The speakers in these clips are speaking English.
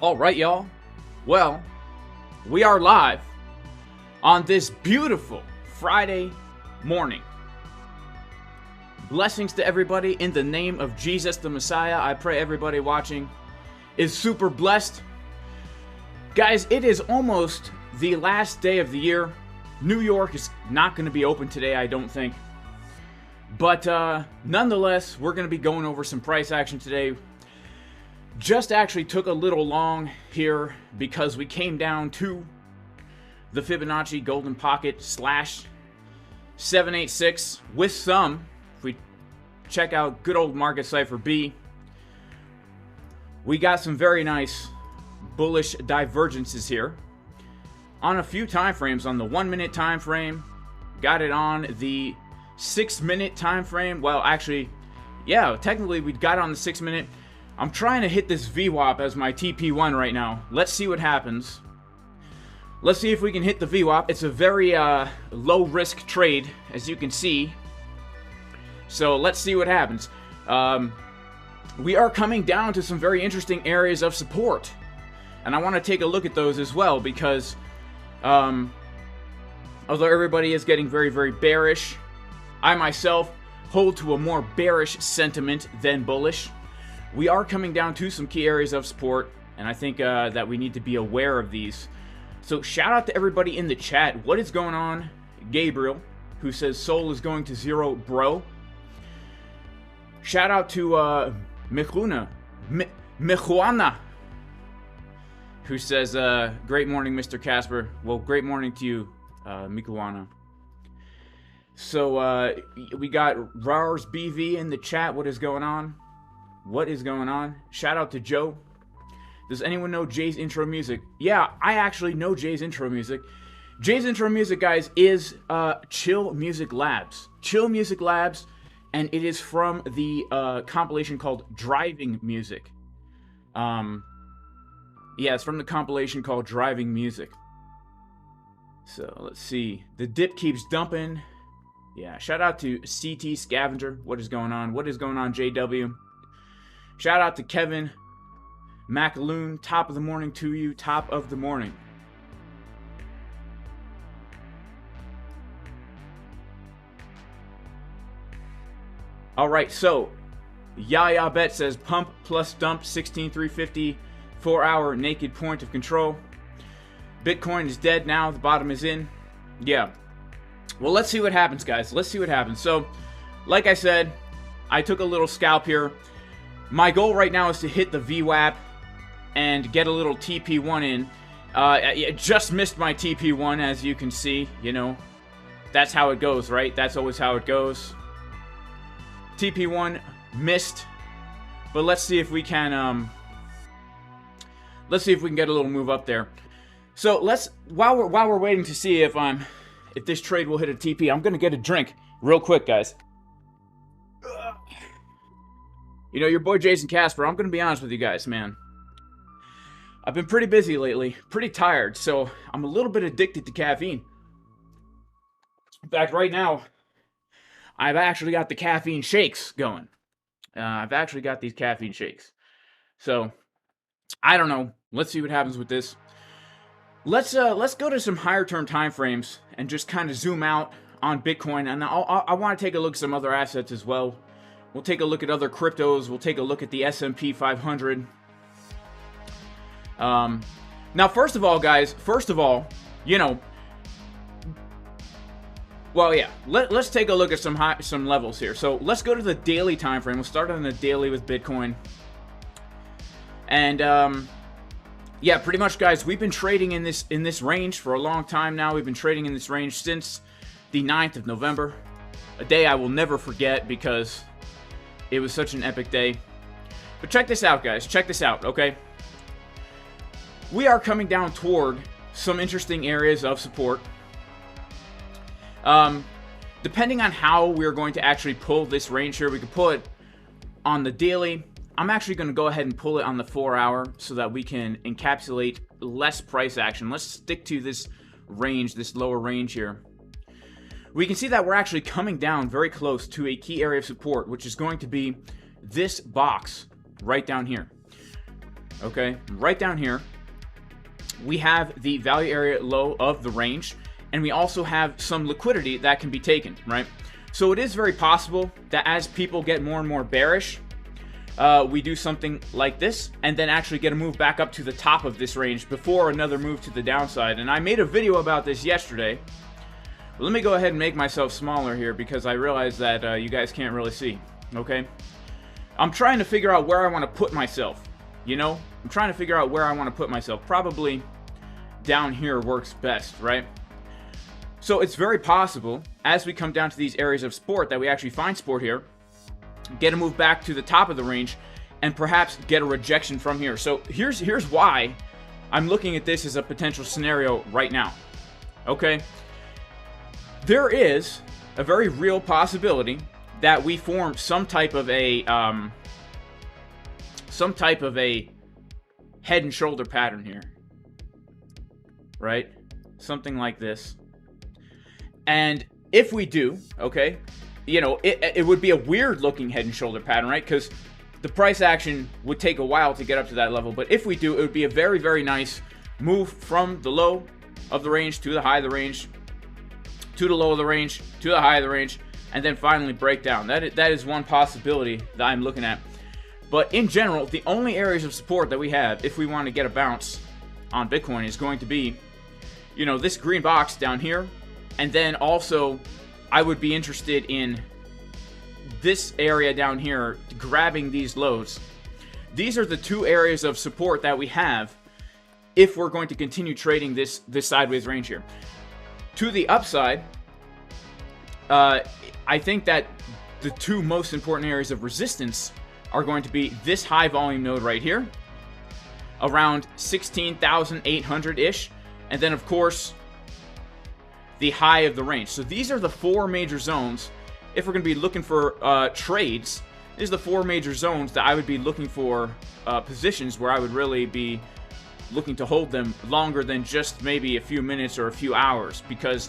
All right, y'all. Well, we are live on this beautiful Friday morning. Blessings to everybody in the name of Jesus the Messiah. I pray everybody watching is super blessed. Guys, it is almost the last day of the year. New York is not going to be open today, I don't think. But nonetheless, we're going to be going over some price action today. Just actually took a little long here because we came down to the Fibonacci Golden Pocket slash 786 with some. If we check out good old market Cipher B, we got some very nice bullish divergences here on a few time frames. On the 1 minute time frame, got it on the 6 minute time frame. Well, actually, yeah, technically we got it on the 6 minute. I'm trying to hit this VWAP as my TP1 right now. Let's see what happens. Let's see if we can hit the VWAP. It's a very low risk trade, as you can see. So let's see what happens. We are coming down to some very interesting areas of support. And I want to take a look at those as well because although everybody is getting very, very bearish, I myself hold to a more bearish sentiment than bullish. We are coming down to some key areas of support, and I think that we need to be aware of these. So shout out to everybody in the chat. What is going on? Gabriel, who says Sol is going to zero, bro. Shout out to Mijuana, who says, great morning, Mr. Casper. Well, great morning to you, Mijuana. So we got Rars BV in the chat. What is going on? What is going on? Shout out to Joe. Does anyone know Jay's intro music? Yeah, I actually know Jay's intro music. Jay's intro music, guys, is Chill Music Labs. Chill Music Labs, and it is from the compilation called Driving Music. Yeah, it's from the compilation called Driving Music. So, let's see. The dip keeps dumping. Yeah, shout out to CT Scavenger. What is going on? What is going on, JW? Shout out to Kevin McAloon. Top of the morning to you. Top of the morning. All right, so Yaya Bet says pump plus dump 16,350 4-hour naked point of control. Bitcoin is dead now. The bottom is in. Yeah. Well, let's see what happens, guys. Let's see what happens. So, like I said, I took a little scalp here. My goal right now is to hit the VWAP and get a little TP1 in. I just missed my TP1, as you can see. You know, that's how it goes, right? That's always how it goes. TP1 missed, but let's see if we can. Let's see if we can get a little move up there. So let's while we're waiting to see if this trade will hit a TP, I'm gonna get a drink real quick, guys. You know, your boy Jason Casper, I'm going to be honest with you guys, man. I've been pretty busy lately, pretty tired, so I'm a little bit addicted to caffeine. In fact, right now, I've actually got the caffeine shakes going. I've actually got these caffeine shakes. So, I don't know. Let's see what happens with this. Let's go to some higher term time frames and just kind of zoom out on Bitcoin. And I want to take a look at some other assets as well. We'll take a look at other cryptos. We'll take a look at the S&P 500. Now, first of all, guys, you know, well, yeah, let's take a look at some levels here. So let's go to the daily time frame. We'll start on the daily with Bitcoin. And yeah, pretty much, guys, we've been trading in this range for a long time now. We've been trading in this range since the 9th of November, a day I will never forget because it was such an epic day. But check this out, guys. Check this out, okay? We are coming down toward some interesting areas of support. Depending on how we're going to actually pull this range here, we can pull it on the daily. I'm actually going to go ahead and pull it on the 4-hour so that we can encapsulate less price action. Let's stick to this range, this lower range here. We can see that we're actually coming down very close to a key area of support, which is going to be this box right down here. okay, right down here, we have the value area low of the range, and we also have some liquidity that can be taken, right? So it is very possible that as people get more and more bearish, we do something like this, and then actually get a move back up to the top of this range before another move to the downside. And I made a video about this yesterday. But let me go ahead and make myself smaller here, because I realize that you guys can't really see, okay? I'm trying to figure out where I want to put myself, you know? I'm trying to figure out where I want to put myself. Probably down here works best, right? So it's very possible, as we come down to these areas of support, that we actually find support here, get a move back to the top of the range, and perhaps get a rejection from here. So here's why I'm looking at this as a potential scenario right now, okay? There is a very real possibility that we form some type of a head and shoulder pattern here, right? Something like this. And if we do, okay, you know, it would be a weird looking head and shoulder pattern, right? Because the price action would take a while to get up to that level. But if we do, it would be a very, very nice move from the low of the range to the high of the range, to the low of the range, to the high of the range, and then finally break down. That is one possibility that I'm looking at. But in general, the only areas of support that we have, if we want to get a bounce on Bitcoin, is going to be, you know, this green box down here. And then also, I would be interested in this area down here, grabbing these lows. These are the two areas of support that we have if we're going to continue trading this sideways range here. To the upside, I think that the two most important areas of resistance are going to be this high volume node right here, around 16,800-ish, and then of course the high of the range. So these are the four major zones. If we're going to be looking for trades, these are the four major zones that I would be looking for positions where I would really be looking to hold them longer than just maybe a few minutes or a few hours, because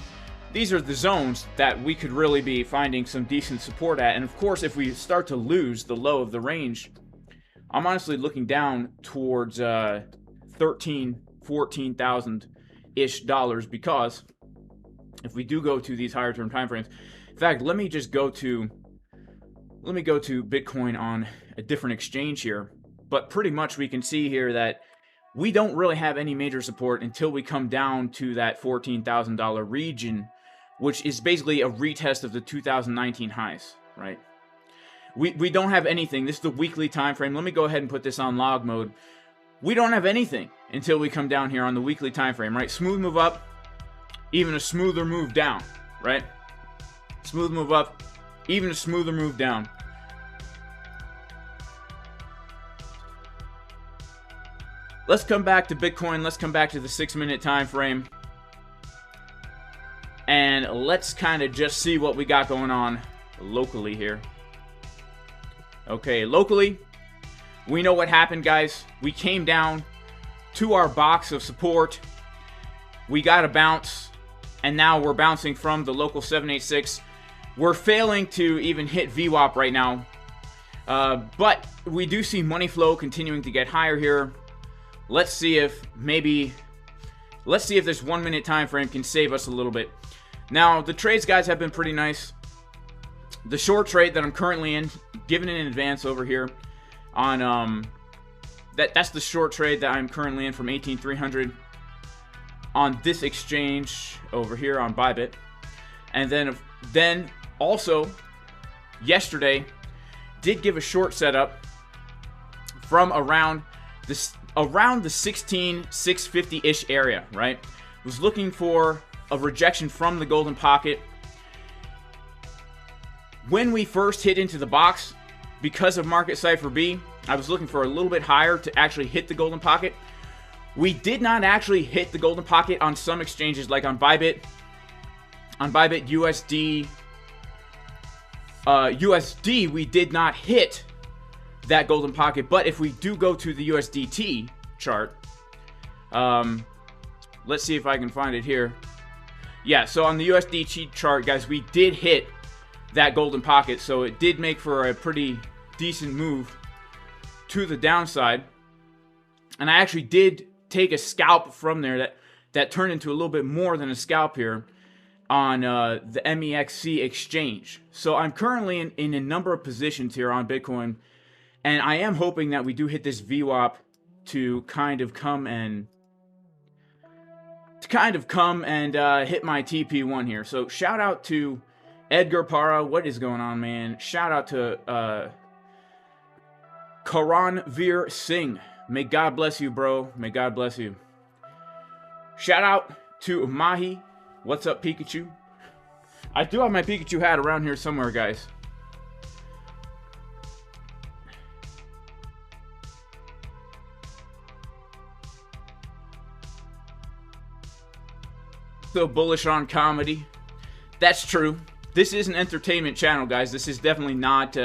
these are the zones that we could really be finding some decent support at. And of course, if we start to lose the low of the range, I'm honestly looking down towards $14,000-ish, because if we do go to these higher term time frames, in fact, let me go to Bitcoin on a different exchange here. But pretty much we can see here that we don't really have any major support until we come down to that $14,000 region, which is basically a retest of the 2019 highs, right? We don't have anything. This is the weekly time frame. Let me go ahead and put this on log mode. We don't have anything until we come down here on the weekly time frame, right? Smooth move up, even a smoother move down, right? Smooth move up, even a smoother move down. Let's come back to Bitcoin. Let's come back to the 6-minute time frame. And let's kind of just see what we got going on locally here. Okay, locally, we know what happened, guys. We came down to our box of support. We got a bounce, and now we're bouncing from the local 786. We're failing to even hit VWAP right now. But we do see money flow continuing to get higher here. Let's see if this 1 minute time frame can save us a little bit. Now, the trades, guys, have been pretty nice. The short trade that I'm currently in, given in advance over here on that's the short trade that I'm currently in from 18,300 on this exchange over here on ByBit. And then also yesterday did give a short setup from around the 16,650-ish area, right? Was looking for a rejection from the golden pocket. When we first hit into the box, because of market Cipher B, I was looking for a little bit higher to actually hit the golden pocket. We did not actually hit the golden pocket on some exchanges, like on ByBit. On ByBit USD, we did not hit that golden pocket. But if we do go to the USDT chart, let's see if I can find it here. Yeah, so on the USDT chart, guys, we did hit that golden pocket, so it did make for a pretty decent move to the downside. And I actually did take a scalp from there that turned into a little bit more than a scalp here on the MEXC exchange. So I'm currently in a number of positions here on Bitcoin, and I am hoping that we do hit this VWAP to kind of come and hit my TP1 here. So shout out to Edgar Para. What is going on, man? Shout out to Karanveer Singh. May God bless you, bro. May God bless you. Shout out to Mahi. What's up, Pikachu? I do have my Pikachu hat around here somewhere, guys. Still bullish on comedy. That's true. This is an entertainment channel, guys. This is definitely not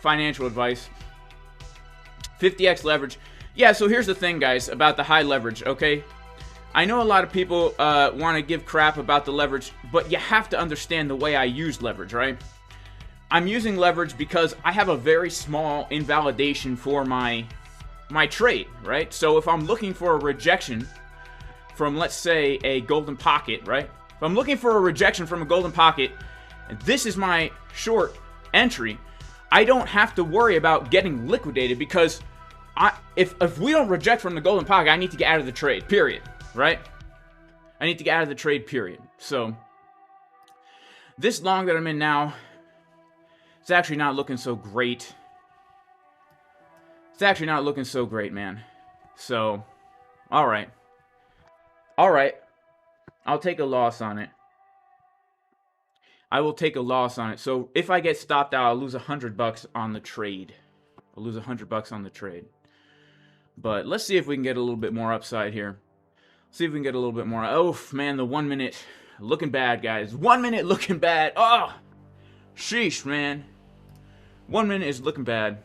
financial advice. 50x leverage. Yeah, so here's the thing, guys, about the high leverage, okay? I know a lot of people want to give crap about the leverage, but you have to understand the way I use leverage, right? I'm using leverage because I have a very small invalidation for my trade, right? So if I'm looking for a rejection from, let's say, a golden pocket, right? If I'm looking for a rejection from a golden pocket, and this is my short entry, I don't have to worry about getting liquidated because if we don't reject from the golden pocket, I need to get out of the trade, period, right? I need to get out of the trade, period. So this long that I'm in now, it's actually not looking so great. It's actually not looking so great, man. So, all right. All right. I'll take a loss on it. I will take a loss on it. So if I get stopped out, I'll lose $100 on the trade. I'll lose $100 on the trade. But let's see if we can get a little bit more upside here. See if we can get a little bit more. Oh, man, the 1 minute looking bad, guys. 1 minute looking bad. Oh, sheesh, man. 1 minute is looking bad.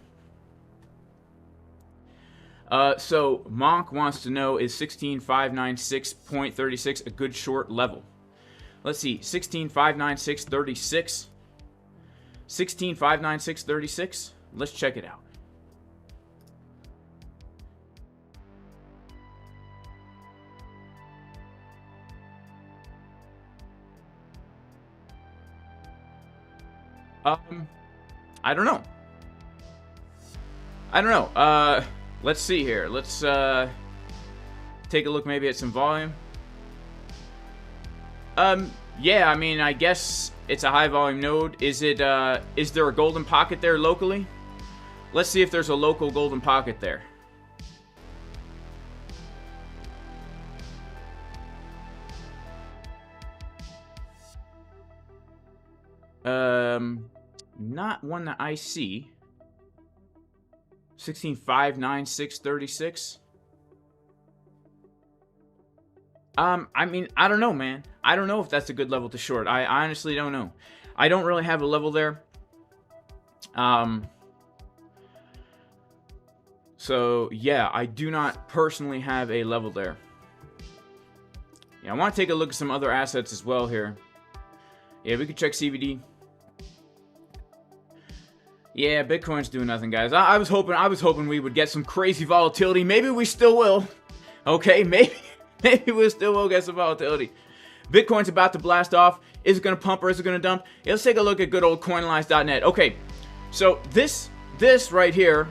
So Monk wants to know, is 16596.36 a good short level? Let's see, 16596.36. 16596.36. Let's check it out. I don't know. Let's see here. Let's take a look maybe at some volume. Yeah, I mean, I guess it's a high volume node. Is there a golden pocket there locally? Let's see if there's a local golden pocket there. Not one that I see. 16596.36. I mean, I don't know, man. I don't know if that's a good level to short. I honestly don't know. I don't really have a level there. So, yeah, I do not personally have a level there. Yeah, I want to take a look at some other assets as well here. Yeah, we could check CBD. Yeah, Bitcoin's doing nothing, guys. I was hoping we would get some crazy volatility. Maybe we still will. Okay, maybe we still will get some volatility. Bitcoin's about to blast off. Is it going to pump or is it going to dump? Yeah, let's take a look at good old coinlines.net. Okay, so this right here,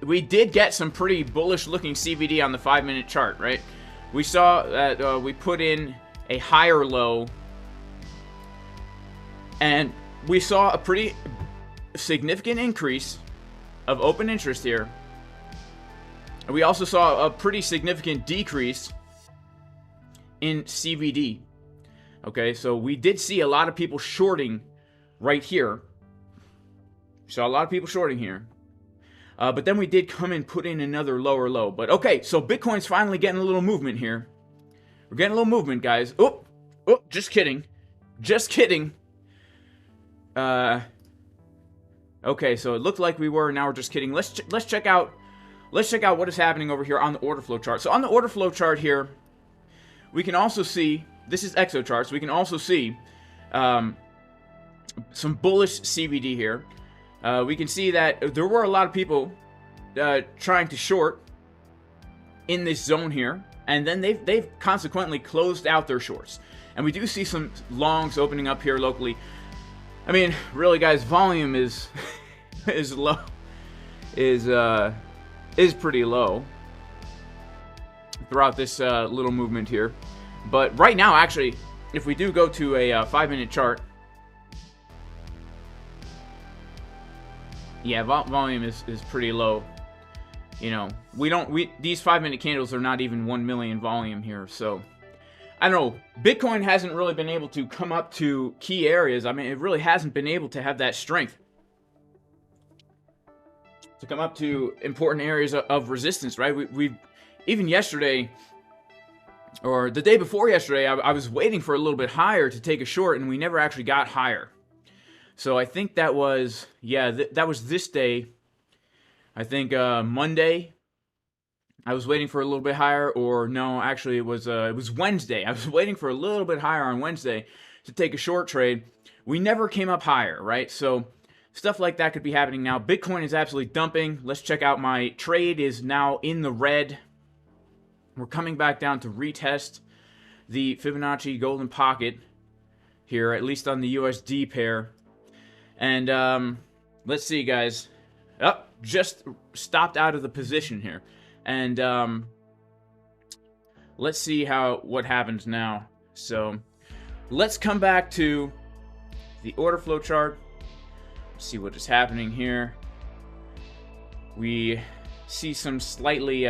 we did get some pretty bullish looking CVD on the 5-minute chart, right? We saw that we put in a higher low, and we saw a pretty significant increase of open interest here. And we also saw a pretty significant decrease in CVD. Okay, so we did see a lot of people shorting right here. We saw a lot of people shorting here. But then we did come and put in another lower low. But okay, so Bitcoin's finally getting a little movement here. We're getting a little movement, guys. Oh, just kidding. Just kidding. Okay, so it looked like we were. Now we're just kidding. Let's check out what is happening over here on the order flow chart. So on the order flow chart here, we can also see, this is exo charts. We can also see some bullish CVD here. We can see that there were a lot of people trying to short in this zone here, and then they've consequently closed out their shorts. And we do see some longs opening up here locally. I mean, really, guys, volume is is low, is pretty low throughout this little movement here. But right now, actually, if we do go to a 5-minute chart, yeah, volume is pretty low. You know, these 5-minute candles are not even 1 million volume here, so I don't know. Bitcoin hasn't really been able to come up to key areas. I mean, it really hasn't been able to have that strength to come up to important areas of resistance, right? We've even yesterday, or the day before yesterday, I was waiting for a little bit higher to take a short, and we never actually got higher. So I think that was, yeah, that was this day. I think Monday, I was waiting for a little bit higher, or no, actually it was Wednesday. I was waiting for a little bit higher on Wednesday to take a short trade. We never came up higher, right? So stuff like that could be happening now. Bitcoin is absolutely dumping. Let's check out my trade is now in the red. We're coming back down to retest the Fibonacci golden pocket here, at least on the USD pair. And let's see, guys. Oh, just stopped out of the position here. And let's see what happens now. So let's come back to the order flow chart. See what is happening here. We see some slightly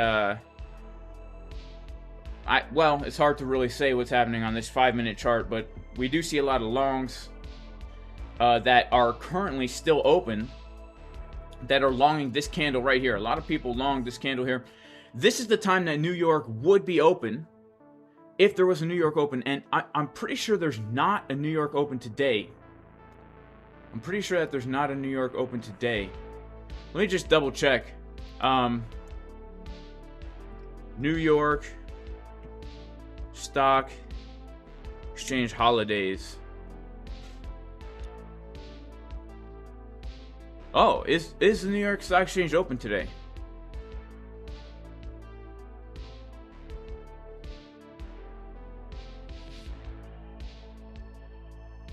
well, it's hard to really say what's happening on this 5-minute chart, but we do see a lot of longs that are currently still open, that are longing this candle right here. A lot of people long this candle here. This is the time that New York would be open if there was a New York open, and I'm pretty sure there's not a New York open today. I'm pretty sure that there's not a New York open today. Let me just double check. New York Stock Exchange holidays. Oh, is the New York Stock Exchange open today?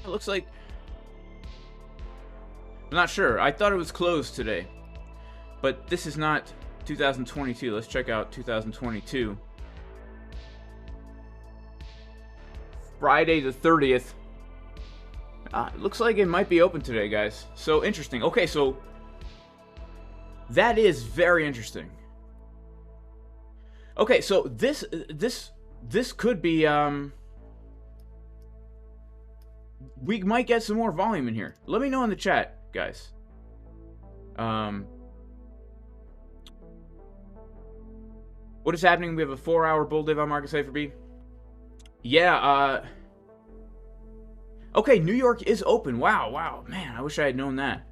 It looks like, I'm not sure. I thought it was closed today. But this is not 2022. Let's check out 2022. Friday the 30th. It looks like it might be open today, guys. So interesting. Okay, so that is very interesting. Okay, so this could be we might get some more volume in here. Let me know in the chat, guys. What is happening? We have a 4-hour bull div on market Cipher B. Yeah, okay, New York is open. Wow, man, I wish I had known that.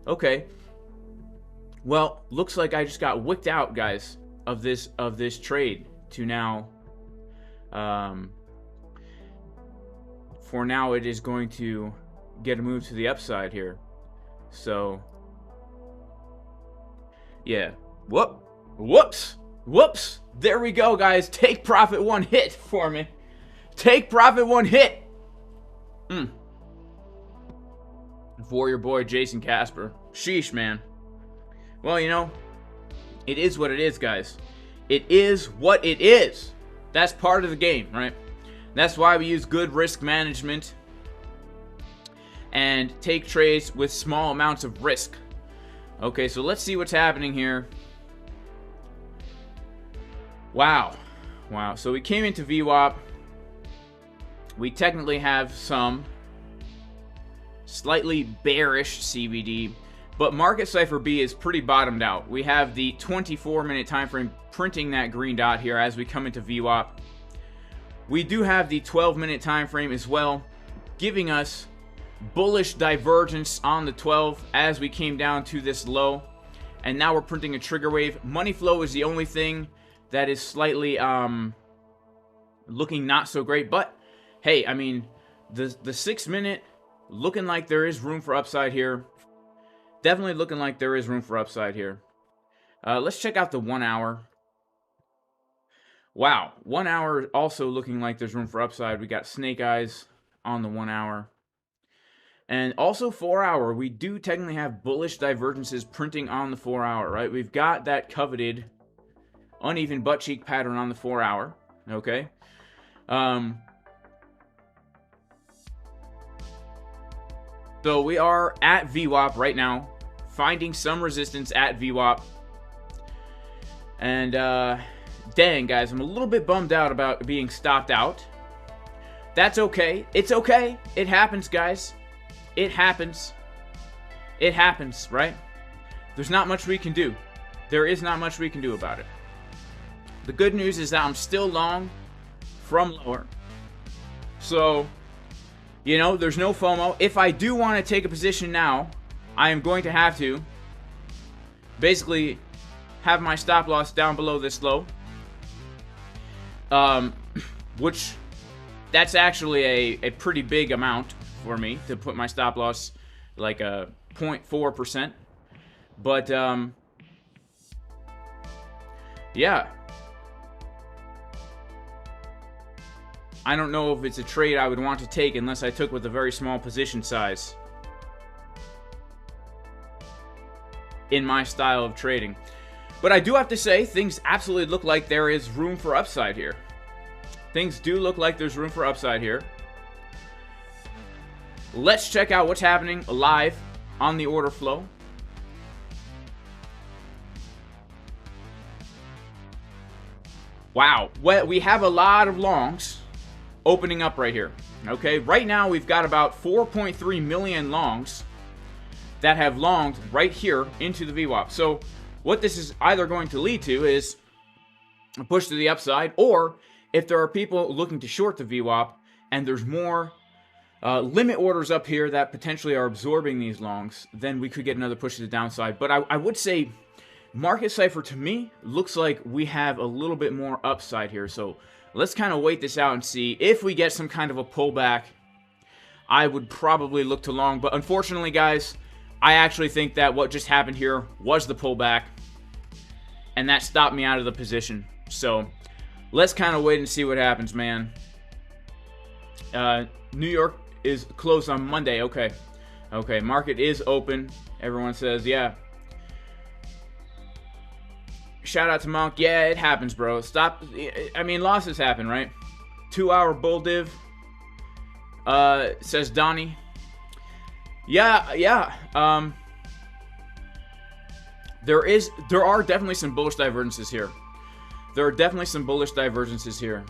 Okay. Well, looks like I just got wicked out, guys, of this trade to now. For now, it is going to get a move to the upside here. So, yeah. Whoops. There we go, guys. Take profit one hit for me. Take profit one hit. For your boy Jason Casper. Sheesh, man. Well, you know, it is what it is, guys. It is what it is. That's part of the game, right? That's why we use good risk management and take trades with small amounts of risk. Okay, so let's see what's happening here. Wow. So we came into VWAP. We technically have some slightly bearish CVD, but market Cipher B is pretty bottomed out. We have the 24-minute time frame printing that green dot here as we come into VWAP. We do have the 12-minute time frame as well, giving us bullish divergence on the 12 as we came down to this low, and now we're printing a trigger wave. Money flow is the only thing that is slightly looking not so great, but hey, I mean, the 6-minute looking like there is room for upside here. Definitely looking like there is room for upside here. Let's check out the 1 hour. Wow, 1 hour also looking like there's room for upside. We got snake eyes on the 1 hour. And also 4 hour, we do technically have bullish divergences printing on the 4 hour, right? We've got that coveted uneven butt cheek pattern on the 4 hour, okay? So we are at VWAP right now, finding some resistance at VWAP. And dang, guys, I'm a little bit bummed out about being stopped out. That's okay. It's okay. It happens, guys. It happens. It happens, right? There's not much we can do. There is not much we can do about it. The good news is that I'm still long from lower. So, you know, there's no FOMO. If I do want to take a position now, I am going to have to basically have my stop loss down below this low. Which, that's actually a pretty big amount for me to put my stop loss like a 0.4%. But, yeah. I don't know if it's a trade I would want to take unless I took with a very small position size in my style of trading. But I do have to say, things absolutely look like there is room for upside here. Things do look like there's room for upside here. Let's check out what's happening live on the order flow. Wow, well, we have a lot of longs opening up right here. Okay, right now we've got about 4.3 million longs that have longed right here into the VWAP. So what this is either going to lead to is a push to the upside, or if there are people looking to short the VWAP and there's more limit orders up here that potentially are absorbing these longs, then we could get another push to the downside. But I would say market Cipher, to me, looks like we have a little bit more upside here. So let's kind of wait this out and see. If we get some kind of a pullback, I would probably look to long. But unfortunately, guys, I actually think that what just happened here was the pullback, and that stopped me out of the position. So let's kind of wait and see what happens, man. New York is closed on Monday. Okay. Okay, market is open. Everyone says, yeah. Shout out to Monk. Yeah, it happens, bro. Stop. I mean, losses happen, right? 2 hour bull div. Says Donnie. Yeah. There are definitely some bullish divergences here. There are definitely some bullish divergences here.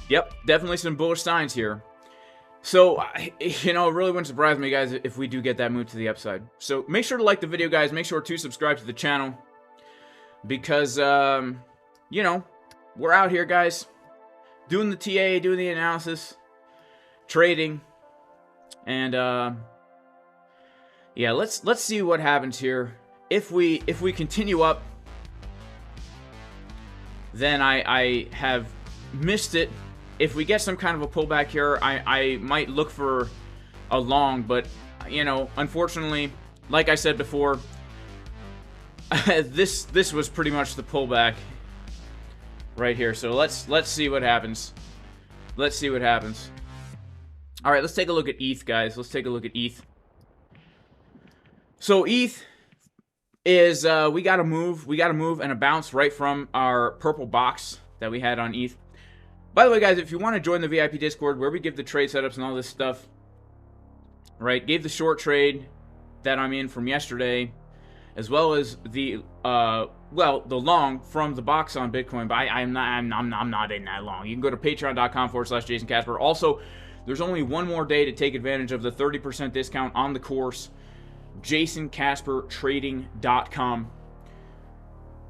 Yep, definitely some bullish signs here. So, you know, it really wouldn't surprise me, guys, if we do get that move to the upside. So, make sure to like the video, guys. Make sure to subscribe to the channel. Because, you know, we're out here, guys, doing the TA, doing the analysis, trading. And, yeah, let's see what happens here. If we continue up, then I have missed it. If we get some kind of a pullback here, I might look for a long, but, you know, unfortunately, like I said before, this was pretty much the pullback right here. So let's see what happens. Let's see what happens. All right, let's take a look at ETH, guys. Let's take a look at ETH. So ETH is we got to move and a bounce right from our purple box that we had on ETH. By the way, guys, if you want to join the VIP Discord where we give the trade setups and all this stuff, right? Gave the short trade that I'm in from yesterday, as well as the well, the long from the box on Bitcoin. But I'm not in that long. You can go to patreon.com/Jason Casper. Also, there's only one more day to take advantage of the 30% discount on the course, JasonCasperTrading.com.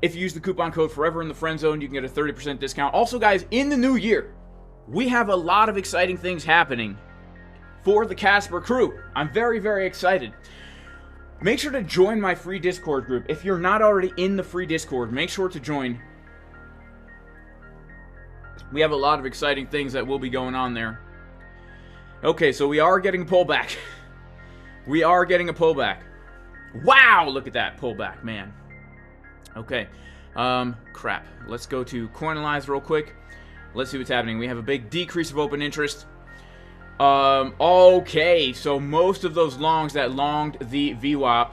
If you use the coupon code foreverinthefriendzone, you can get a 30% discount. Also, guys, in the new year, we have a lot of exciting things happening for the Casper crew. I'm very, very excited. Make sure to join my free Discord group. If you're not already in the free Discord, make sure to join. We have a lot of exciting things that will be going on there. Okay, so we are getting a pullback. We are getting a pullback. Wow, look at that pullback, man. Okay. Crap. Let's go to Coinalyze real quick. Let's see what's happening. We have a big decrease of open interest. Okay, so most of those longs that longed the VWAP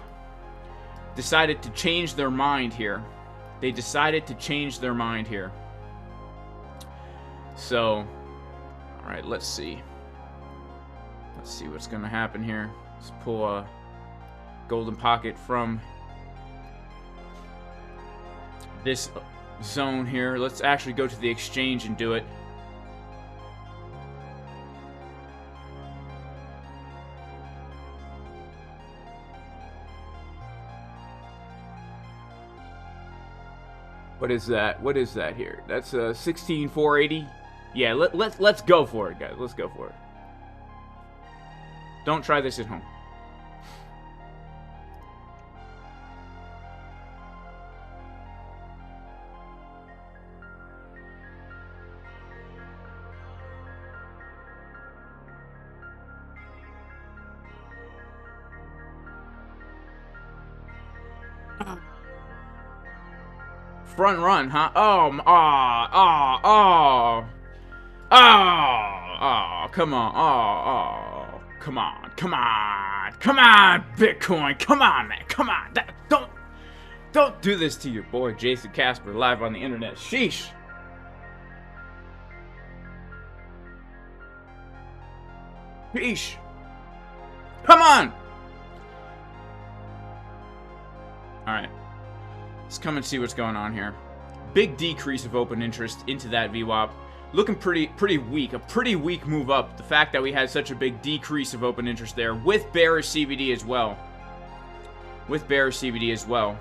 decided to change their mind here. They decided to change their mind here. So, alright, let's see. Let's see what's going to happen here. Let's pull a golden pocket from this zone here. Let's actually go to the exchange and do it. What is that? What is that here? That's 16,480. Yeah, let's go for it, guys. Let's go for it. Don't try this at home. Front run, huh? Oh, come on. Come on, Bitcoin. Come on, man. Come on. Don't do this to your boy, Jason Casper, live on the internet. Sheesh. Sheesh. Come on. All right. Let's come and see what's going on here. Big decrease of open interest into that VWAP. Looking pretty weak. A pretty weak move up. The fact that we had such a big decrease of open interest there with bearish CBD as well. With bearish CBD as well.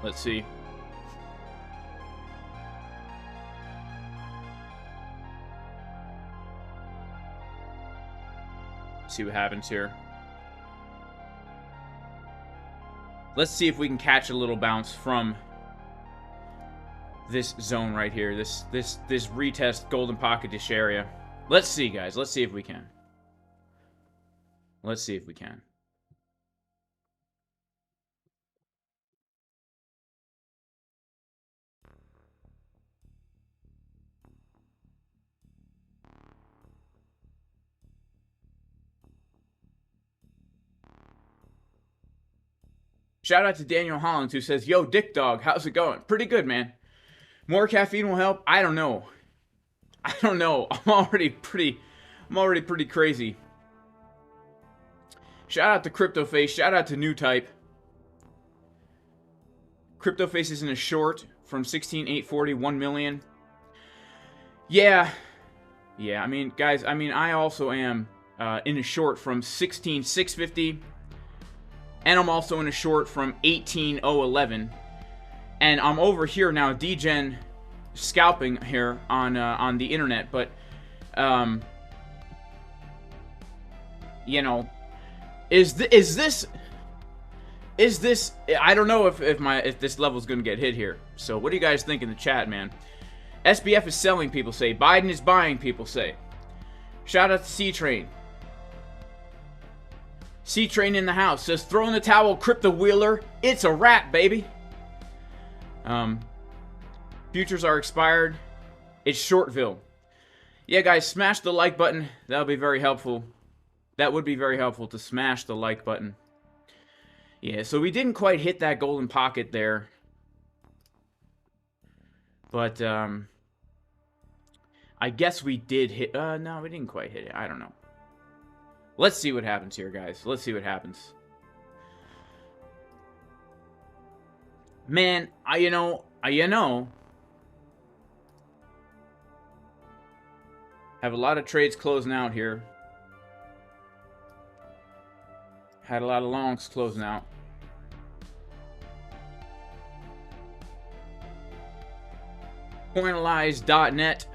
Let's see. See what happens here. Let's see if we can catch a little bounce from this zone right here. This retest golden pocket-ish area. Let's see, guys. Let's see if we can. Let's see if we can. Shout out to Daniel Hollins who says, "Yo, Dick Dog, how's it going?" Pretty good, man. More caffeine will help? I don't know. I'm already pretty crazy. Shout out to CryptoFace. Shout out to New Type. CryptoFace is in a short from 16,840, 1 million. Yeah. I mean, guys, I also am in a short from 16,650. And I'm also in a short from 18,011. And I'm over here now, degen scalping here on the internet. But, you know, is this? I don't know if this level's gonna get hit here. So what do you guys think in the chat, man? SBF is selling, people say. Biden is buying, people say. Shout out to C-Train. C-Train in the house says, "Throw in the towel, Crypto Wheeler. It's a wrap, baby." Futures are expired. It's Shortville. Yeah, guys, smash the like button. That'll be very helpful. That would be very helpful to smash the like button. Yeah, so we didn't quite hit that golden pocket there. But, I guess we did hit... no, we didn't quite hit it. I don't know. Let's see what happens here, guys. Let's see what happens. Man, you know, have a lot of trades closing out here. Had a lot of longs closing out. Coinalyze.net.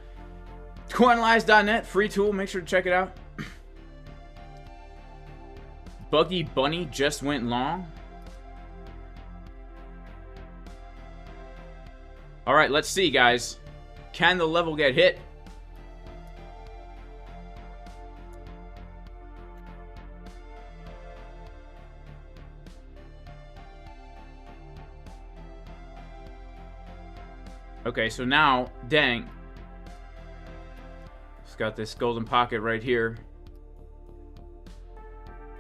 Coinalyze.net, free tool. Make sure to check it out. Buggy Bunny just went long. Alright, let's see, guys. Can the level get hit? Okay, so now, dang. It's got this golden pocket right here.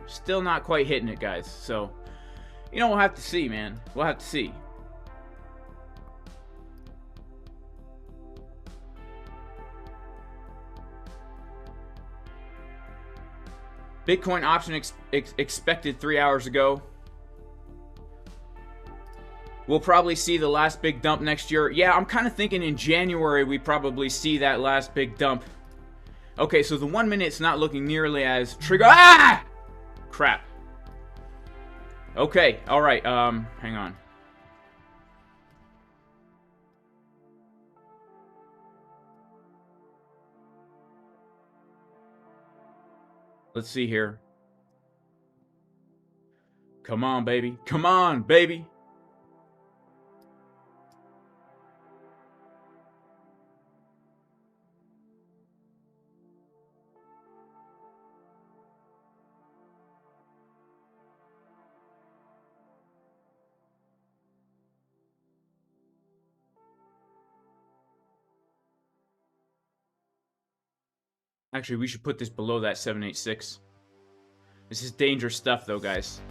Still not quite hitting it, guys. So, you know, we'll have to see, man. We'll have to see. Bitcoin option expected 3 hours ago. We'll probably see the last big dump next year. Yeah, I'm kind of thinking in January we probably see that last big dump. Okay, so the 1 minute's not looking nearly as trigger. Ah! Crap. Okay, alright, hang on. Let's see here. Come on, baby. Come on, baby. Actually, we should put this below that 786. This is dangerous stuff, though, guys.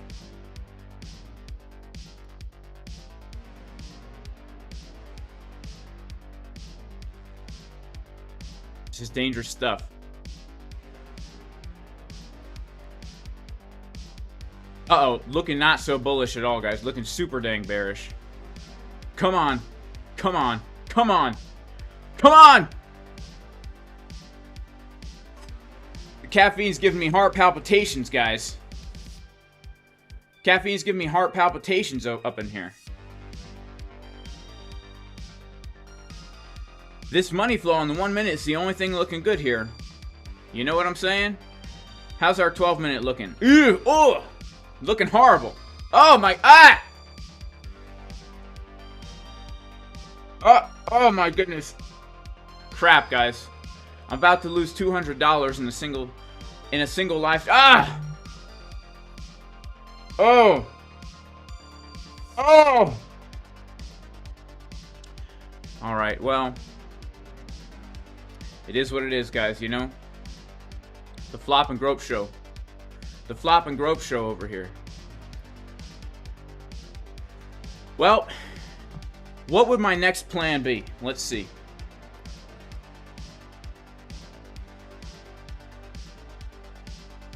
This is dangerous stuff. Uh-oh, looking not so bullish at all, guys. Looking super dang bearish. Come on. Come on. Come on. Come on! The caffeine's giving me heart palpitations, guys. Caffeine's giving me heart palpitations up in here. This money flow on the 1 minute is the only thing looking good here. You know what I'm saying? How's our 12 minute looking? Ew! Oh! Looking horrible. Oh my... Ah! Oh my goodness. Crap, guys. I'm about to lose $200 in a single life. Ah! Oh! Oh! Alright, well. It is what it is, guys, you know? The flop and grope show. The flop and grope show over here. Well, what would my next plan be? Let's see.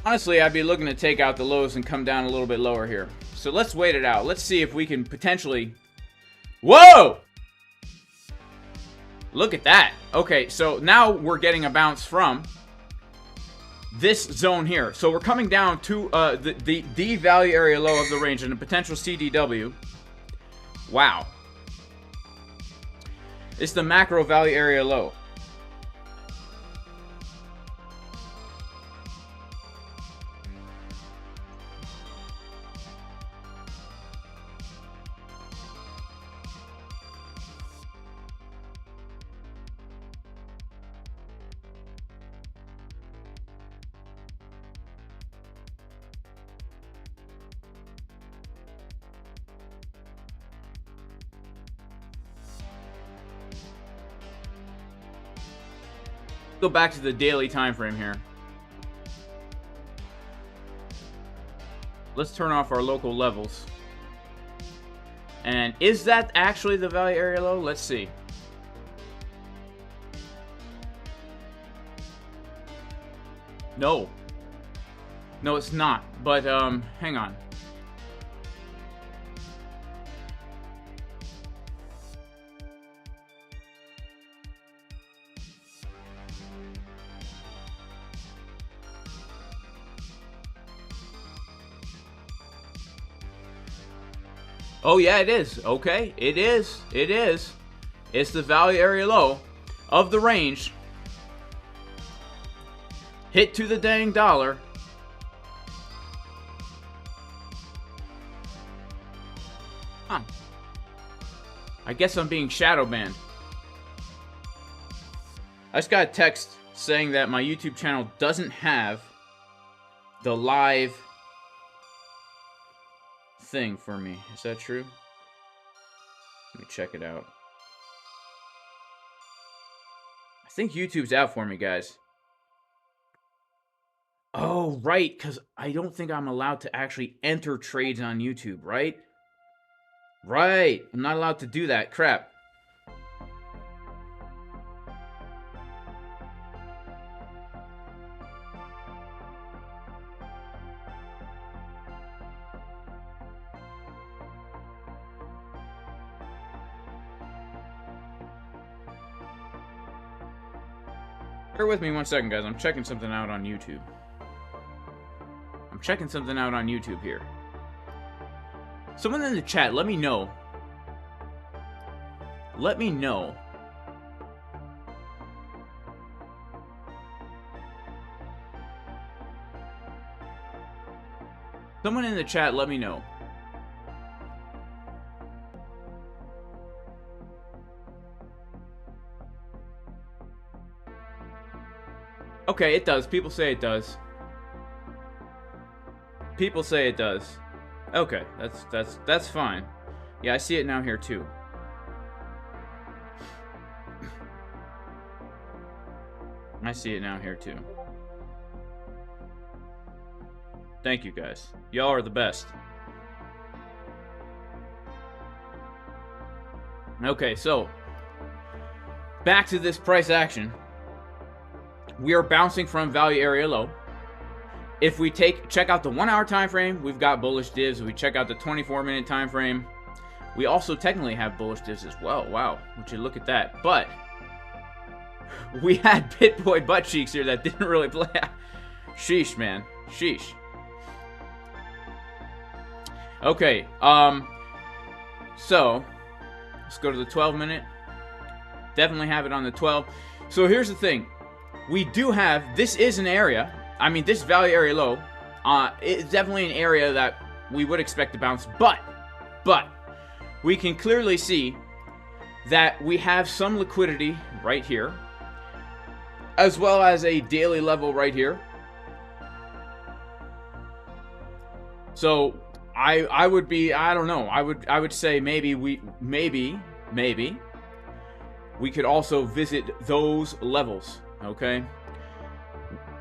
Honestly, I'd be looking to take out the lows and come down a little bit lower here. So let's wait it out. Let's see if we can potentially... Whoa! Look at that. Okay, so now we're getting a bounce from this zone here. So we're coming down to the value area low of the range and a potential CDW. Wow. It's the macro value area low. Go back to the daily time frame here. Let's turn off our local levels. And is that actually the value area low? Let's see. No. No, it's not. But hang on. Oh, yeah, it is. Okay, it is. It is. It's the value area low of the range. Hit to the dang dollar. Huh. I guess I'm being shadow banned. I just got a text saying that my YouTube channel doesn't have the live thing for me. Is that true? Let me check it out. I think YouTube's out for me, guys. Oh, right, because I don't think I'm allowed to actually enter trades on YouTube, right? Right, I'm not allowed to do that. Crap. Bear with me 1 second, guys. I'm checking something out on YouTube. I'm checking something out on YouTube here. Someone in the chat, let me know. Let me know. Someone in the chat, let me know. Okay, it does. People say it does. People say it does. Okay, that's fine. Yeah, I see it now here too. I see it now here too. Thank you, guys. Y'all are the best. Okay, so back to this price action. We are bouncing from value area low. If we check out the 1 hour time frame, we've got bullish divs. If we check out the 24-minute time frame, we also technically have bullish divs as well. Wow, would you look at that? But we had BitBoy butt cheeks here that didn't really play. Sheesh, man. Sheesh. Okay, so let's go to the 12-minute. Definitely have it on the 12. So here's the thing. We do have, this is an area, I mean, this value area low, it's definitely an area that we would expect to bounce, but we can clearly see that we have some liquidity right here, as well as a daily level right here. So I would be, I don't know, I would say maybe we could also visit those levels. Okay.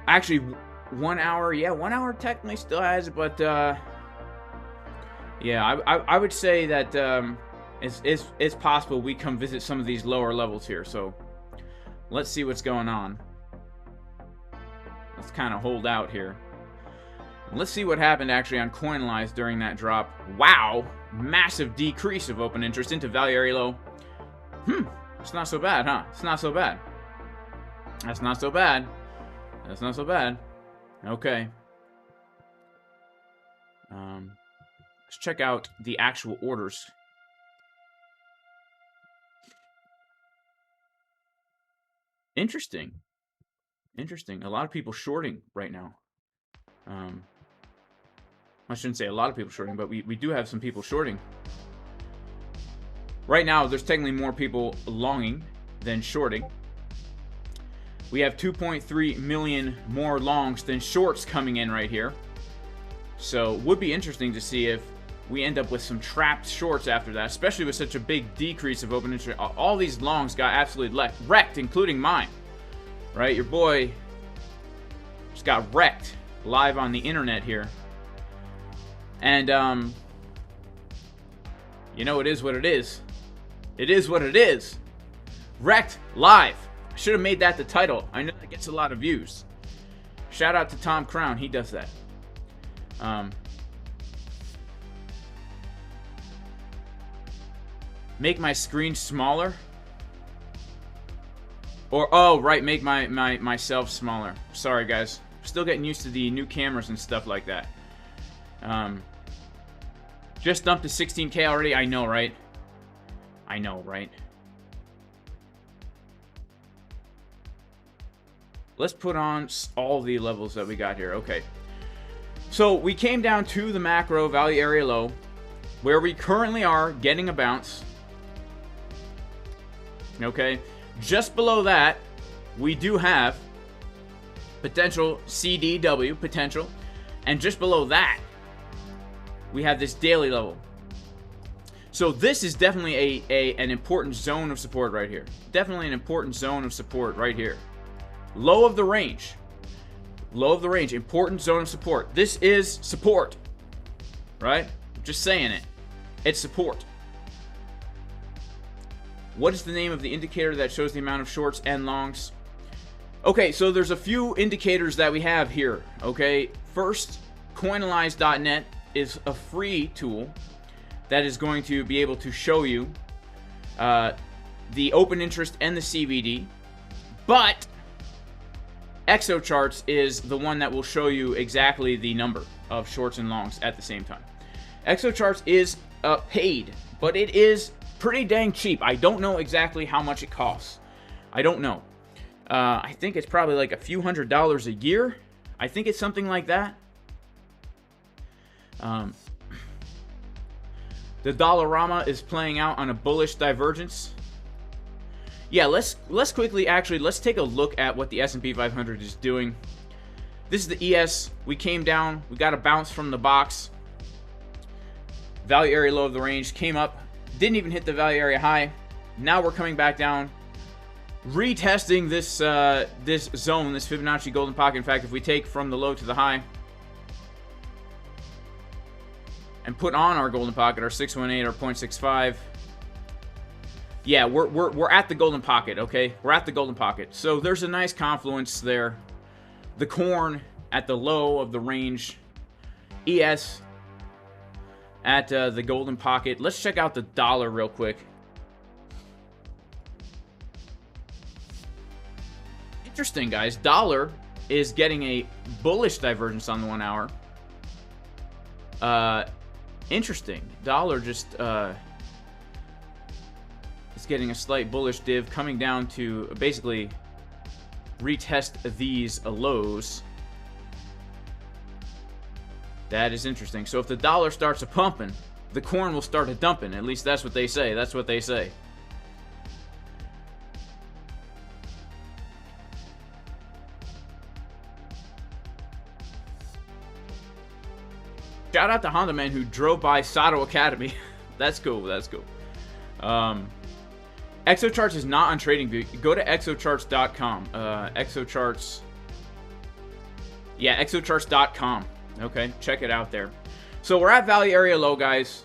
Actually, 1 hour, yeah, 1 hour technically still has it, but yeah, I would say that it's possible we come visit some of these lower levels here. So let's see what's going on. Let's kind of hold out here. Let's see what happened actually on CoinLies during that drop. Wow, massive decrease of open interest into value area low. It's not so bad, huh? It's not so bad. That's not so bad. That's not so bad. Okay. Let's check out the actual orders. Interesting. Interesting. A lot of people shorting right now. I shouldn't say a lot of people shorting, but we do have some people shorting. Right now, there's technically more people longing than shorting. We have 2.3 million more longs than shorts coming in right here. So it would be interesting to see if we end up with some trapped shorts after that, especially with such a big decrease of open interest. All these longs got absolutely wrecked, including mine. Right? Your boy just got wrecked live on the internet here. And, you know, it is what it is. It is what it is. Wrecked live. I should have made that the title. I know that gets a lot of views. Shout out to Tom Crown. He does that. Make my screen smaller? Or, oh, right, make myself smaller. Sorry, guys. Still getting used to the new cameras and stuff like that. Just dumped to 16K already. I know, right? I know, right? Let's put on all the levels that we got here. Okay. So we came down to the macro value area low, where we currently are getting a bounce. Okay. Just below that, we do have potential CDW, potential. And just below that, we have this daily level. So this is definitely an important zone of support right here. Definitely an important zone of support right here. Low of the range. Low of the range. Important zone of support. This is support. Right? Just saying it. It's support. What is the name of the indicator that shows the amount of shorts and longs? Okay, so there's a few indicators that we have here. Okay, first, coinalyze.net is a free tool that is going to be able to show you the open interest and the CVD. But ExoCharts is the one that will show you exactly the number of shorts and longs at the same time. ExoCharts is paid, but it is pretty dang cheap. I don't know exactly how much it costs. I don't know. I think it's probably like a few $100s a year. I think it's something like that. The Dollarama is playing out on a bullish divergence. Yeah, let's quickly, actually, let's take a look at what the S&P 500 is doing. This is the ES. We came down. We got a bounce from the box. Value area low of the range. Came up. Didn't even hit the value area high. Now we're coming back down. Retesting this this zone, this Fibonacci golden pocket. In fact, if we take from the low to the high and put on our golden pocket, our 618, our 0.65. Yeah, we're at the golden pocket, okay? We're at the golden pocket. So there's a nice confluence there. The corn at the low of the range. ES at the golden pocket. Let's check out the dollar real quick. Interesting, guys. Dollar is getting a bullish divergence on the 1 hour. Interesting. Dollar just is getting a slight bullish div, coming down to basically retest these lows. That is interesting. So if the dollar starts a pumping, the corn will start a dumping. At least that's what they say. That's what they say. Shout out to Honda Man who drove by Sato Academy. That's cool. That's cool. ExoCharts is not on TradingView. Go to exocharts.com. ExoCharts. Yeah, exocharts.com. Okay, check it out there. So we're at value area low, guys.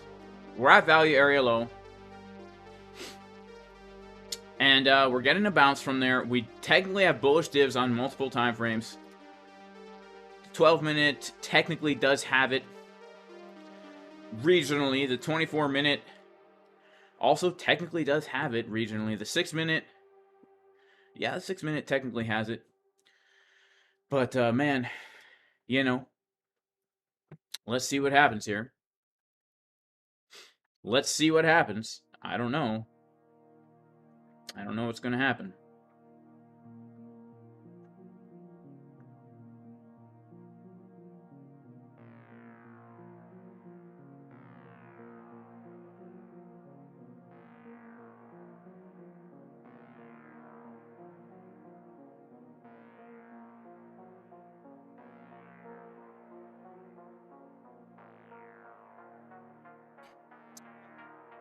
We're at value area low. And we're getting a bounce from there. We technically have bullish divs on multiple time frames. 12-minute technically does have it. Regionally, the 24-minute also technically does have it regionally. The 6-minute, yeah, the 6-minute technically has it. But, man, you know, let's see what happens here. Let's see what happens. I don't know. I don't know what's going to happen.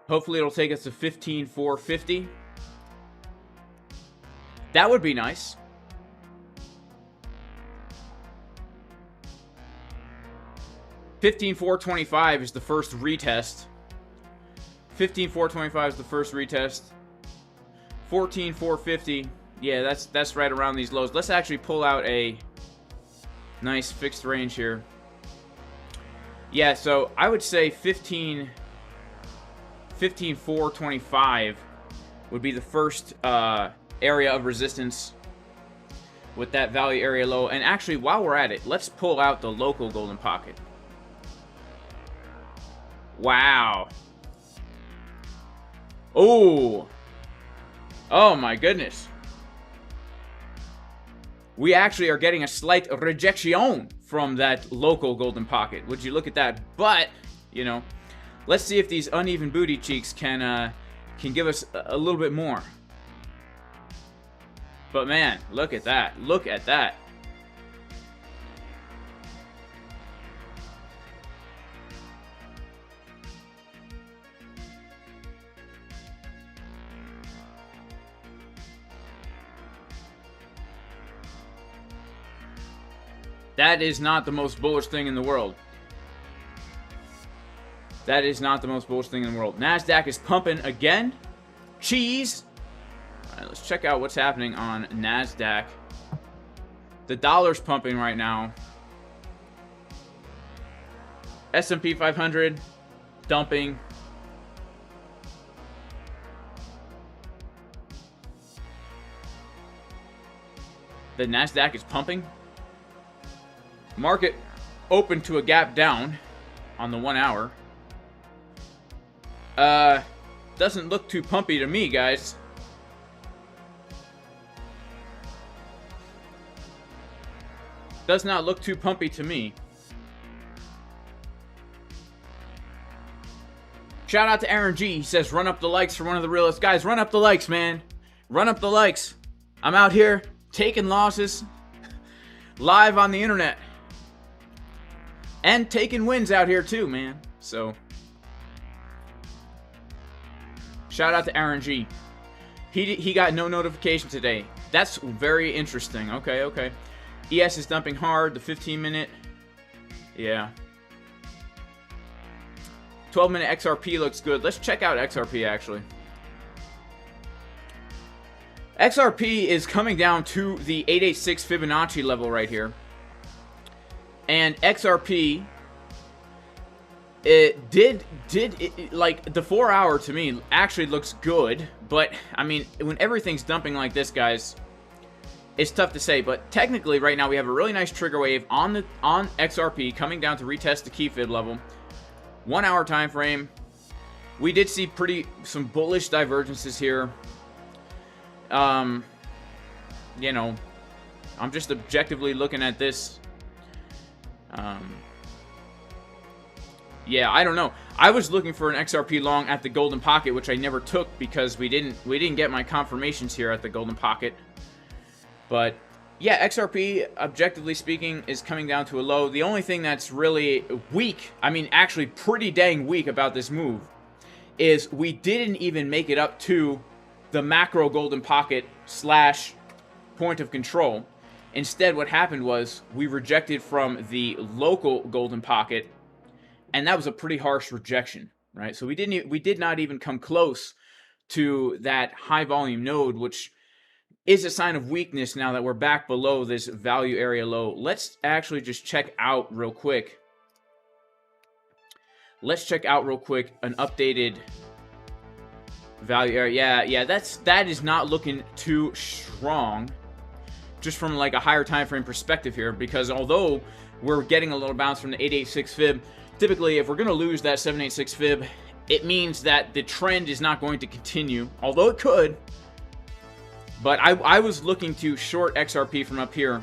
Hopefully it'll take us to 15,450. That would be nice. $15,425 is the first retest. 15,425 is the first retest. 14,450. Yeah, that's right around these lows. Let's actually pull out a nice fixed range here. Yeah, so I would say 15,425 would be the first area of resistance with that value area low. And actually, while we're at it, let's pull out the local golden pocket. Wow. Oh. Oh my goodness. We actually are getting a slight rejection from that local golden pocket. Would you look at that? But, you know, let's see if these uneven booty cheeks can give us a little bit more. But man, look at that. Look at that. That is not the most bullish thing in the world. That is not the most bullish thing in the world. NASDAQ is pumping again. Cheese. All right, let's check out what's happening on NASDAQ. The dollar's pumping right now. S&P 500 dumping. The NASDAQ is pumping. Market open to a gap down on the 1 hour. Doesn't look too pumpy to me, guys. Does not look too pumpy to me. Shout out to Aaron G. He says, run up the likes for one of the realest. Guys, run up the likes, man. Run up the likes. I'm out here taking losses live on the internet. And taking wins out here too, man. So, shout out to Aaron G. He got no notification today. That's very interesting. Okay, okay. ES is dumping hard. The 15-minute. Yeah. 12-minute XRP looks good. Let's check out XRP, actually. XRP is coming down to the 886 Fibonacci level right here. And XRP, it did like the 4 hour to me actually looks good, but I mean when everything's dumping like this, guys, it's tough to say. But technically, right now we have a really nice trigger wave on XRP coming down to retest the key fib level. 1 hour time frame. We did see some bullish divergences here. You know, I'm just objectively looking at this. Yeah, I don't know. I was looking for an XRP long at the golden pocket, which I never took because we didn't get my confirmations here at the golden pocket. But yeah, XRP, objectively speaking, is coming down to a low. The only thing that's really weak, I mean actually pretty dang weak about this move, is we didn't even make it up to the macro golden pocket / point of control. Instead, what happened was we rejected from the local golden pocket, and that was a pretty harsh rejection, right? So we did not even come close to that high volume node, which is a sign of weakness now that we're back below this value area low. Let's actually just check out real quick. Let's check out real quick an updated value area. Yeah, that is not looking too strong. Just from like a higher time frame perspective here, because although we're getting a little bounce from the 886 fib, typically if we're going to lose that 786 fib, it means that the trend is not going to continue, although it could. But I was looking to short XRP from up here,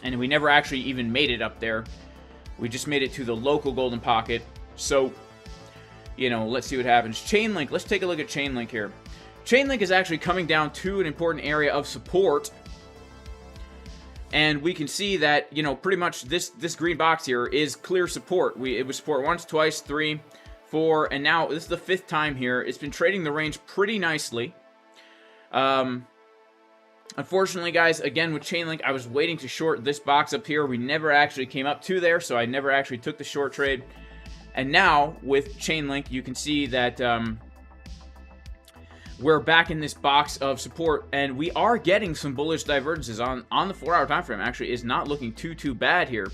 and we never actually even made it up there. We just made it to the local golden pocket. So, you know, let's see what happens. Chainlink, let's take a look at Chainlink here. Chainlink is actually coming down to an important area of support. And we can see that, you know, pretty much this green box here is clear support. It was support once, twice, 3, 4, and now this is the 5th time here. It's been trading the range pretty nicely. Unfortunately, guys, again with Chainlink, I was waiting to short this box up here. We never actually came up to there, so I never actually took the short trade. And now with Chainlink, you can see that we're back in this box of support, and we are getting some bullish divergences on the 4 hour time frame. Actually is not looking too bad here.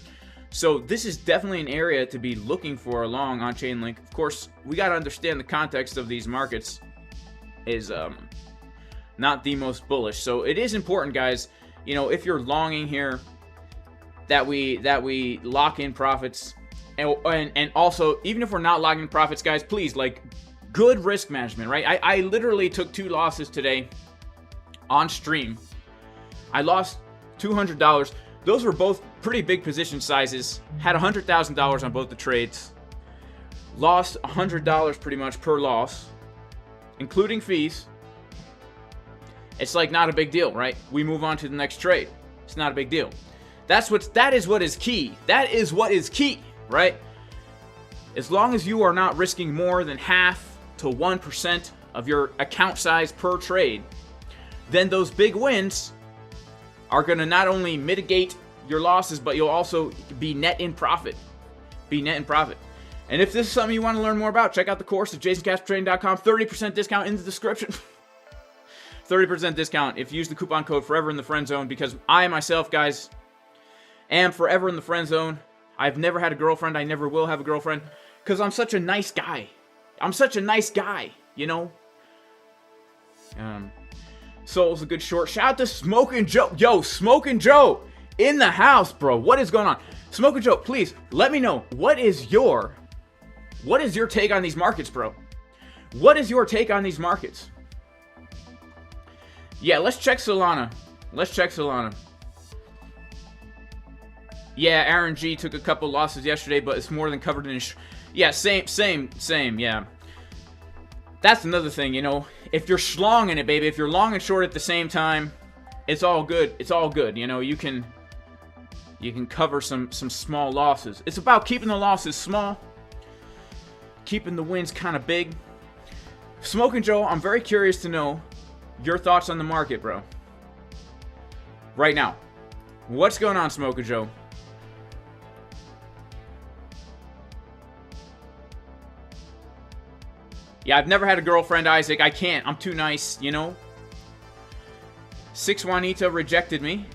So this is definitely an area to be looking for along on Chainlink. Of course, we got to understand the context of these markets is not the most bullish. So it is important, guys, you know, if you're longing here, that we lock in profits, and also even if we're not locking in profits, guys, please, like, good risk management, right? I literally took 2 losses today on stream. I lost $200. Those were both pretty big position sizes. Had $100,000 on both the trades. Lost $100 pretty much per loss, including fees. It's like not a big deal, right? We move on to the next trade. It's not a big deal. That is what is key. That is what is key, right? As long as you are not risking more than 0.5 to 1% of your account size per trade, then those big wins are going to not only mitigate your losses, but you'll also be net in profit. Be net in profit. And if this is something you want to learn more about, check out the course at jasoncaspertrading.com. 30% discount in the description. 30% discount if you use the coupon code foreverinthefriendzone, because I myself, guys, am forever in the friend zone. I've never had a girlfriend. I never will have a girlfriend because I'm such a nice guy. I'm such a nice guy, you know? Soul's a good short. Shout out to Smokin' Joe. Yo, Smokin' Joe in the house, bro. What is going on? Smokin' Joe, please let me know. What is your take on these markets, bro? What is your take on these markets? Yeah, let's check Solana. Let's check Solana. Yeah, Aaron G took a couple losses yesterday, but it's more than covered in his... Yeah, same, yeah. That's another thing, you know. If you're schlong in it, baby, if you're long and short at the same time, it's all good. It's all good, you know. You can cover some small losses. It's about keeping the losses small, keeping the wins kind of big. Smokin' Joe, I'm very curious to know your thoughts on the market, bro. Right now. What's going on, Smokin' Joe? Yeah, I've never had a girlfriend, Isaac. I can't. I'm too nice, you know? Six Juanita rejected me.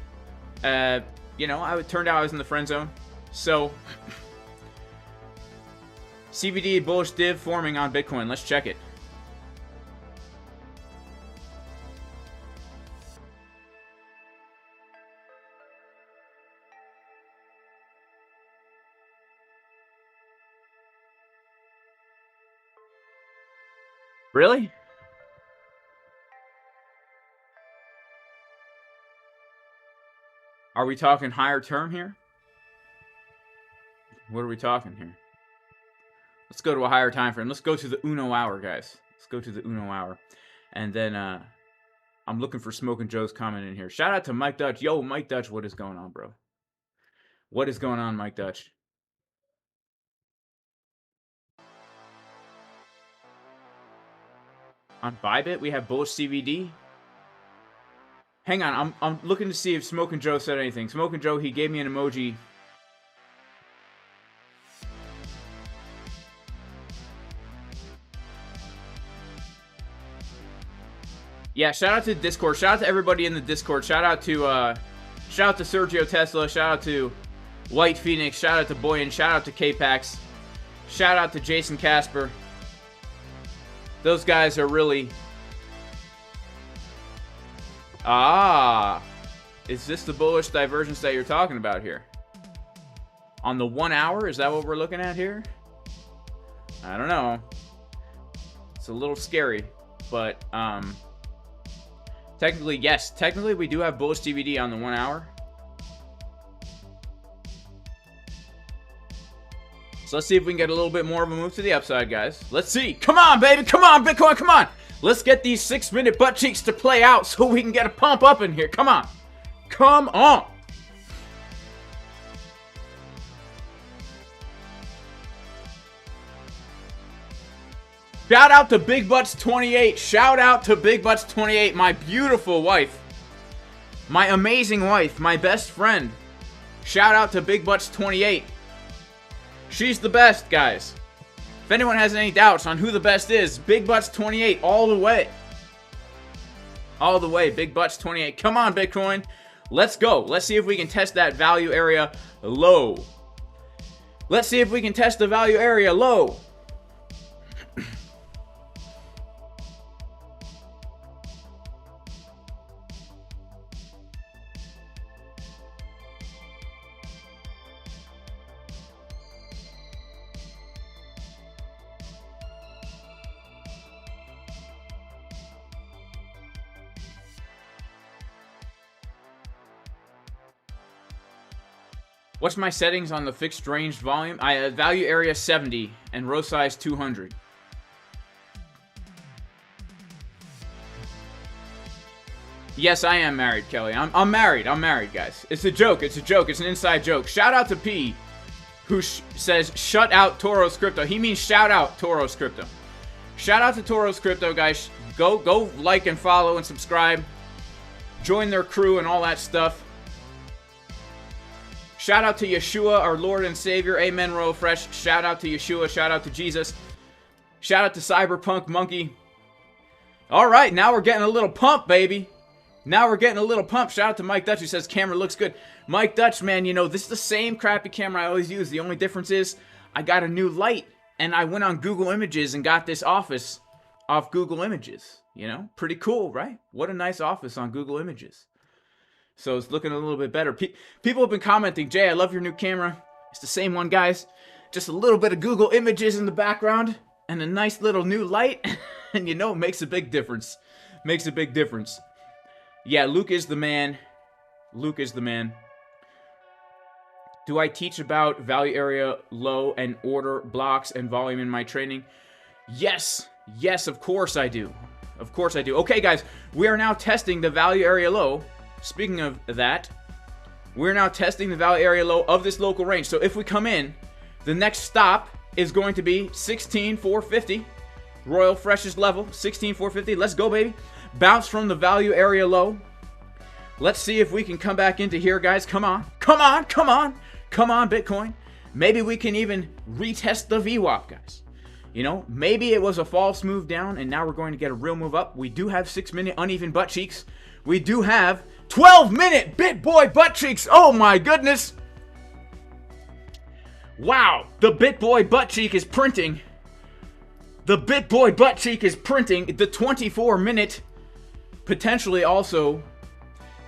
You know, it turned out I was in the friend zone. So, CVD bullish div forming on Bitcoin. Let's check it. Really? Are we talking higher term here? What are we talking here? Let's go to a higher time frame. Let's go to the Uno hour, guys. Let's go to the Uno hour. And then I'm looking for Smokin' Joe's comment in here. Shout out to Mike Dutch. Yo, Mike Dutch, what is going on, bro? What is going on, Mike Dutch? On ByBit, we have bullish CVD. Hang on, I'm looking to see if Smokin' Joe said anything. Smokin' Joe, he gave me an emoji. Yeah, shout out to Discord. Shout out to everybody in the Discord. Shout out to Sergio Tesla. Shout out to White Phoenix. Shout out to Boyan. Shout out to K-Pax. Shout out to Jason Casper. Those guys are really... is this the bullish divergence that you're talking about here? On the 1 hour? Is that what we're looking at here? I don't know. It's a little scary, but technically, yes. Technically, we do have bullish DVD on the 1 hour. So let's see if we can get a little bit more of a move to the upside, guys. Let's see. Come on, baby. Come on, Bitcoin. Come on. Let's get these 6-minute butt cheeks to play out so we can get a pump up in here. Come on. Come on. Shout out to Big Butts 28. Shout out to Big Butts 28, my beautiful wife. My amazing wife, my best friend. Shout out to Big Butts 28. She's the best, guys. If anyone has any doubts on who the best is, Big Butts 28 all the way. All the way, Big Butts 28. Come on, Bitcoin. Let's go. Let's see if we can test that value area low. Let's see if we can test the value area low. What's my settings on the fixed range volume? I value area 70 and row size 200. Yes, I am married, Kelly. I'm married. I'm married, guys. It's a joke. It's a joke. It's an inside joke. Shout out to P, who says, shut out Toro's Crypto. He means shout out Toro's Crypto. Shout out to Toro's Crypto, guys. Go like and follow and subscribe. Join their crew and all that stuff. Shout out to Yeshua, our Lord and Savior. Amen, Royal Fresh. Shout out to Yeshua. Shout out to Jesus. Shout out to Cyberpunk Monkey. All right, now we're getting a little pump, baby. Now we're getting a little pump. Shout out to Mike Dutch, who says camera looks good. Mike Dutch, man, you know, this is the same crappy camera I always use. The only difference is I got a new light, and I went on Google Images and got this office off Google Images. You know, pretty cool, right? What a nice office on Google Images. So it's looking a little bit better. People have been commenting, Jay, I love your new camera. It's the same one, guys. Just a little bit of Google Images in the background and a nice little new light. And you know, it makes a big difference. Makes a big difference. Yeah, Luke is the man. Luke is the man. Do I teach about value area low and order blocks and volume in my training? Yes. Yes, of course I do. Of course I do. Okay, guys, we are now testing the value area low. Speaking of that, we're now testing the value area low of this local range. So if we come in, the next stop is going to be 16,450. Royal Fresh's level, 16,450. Let's go, baby. Bounce from the value area low. Let's see if we can come back into here, guys. Come on. Come on. Come on. Come on, Bitcoin. Maybe we can even retest the VWAP, guys. You know, maybe it was a false move down, and now we're going to get a real move up. We do have 6-minute uneven butt cheeks. We do have 12-minute BitBoy butt cheeks. Oh, my goodness. Wow. The BitBoy butt cheek is printing. The BitBoy butt cheek is printing. The 24-minute potentially also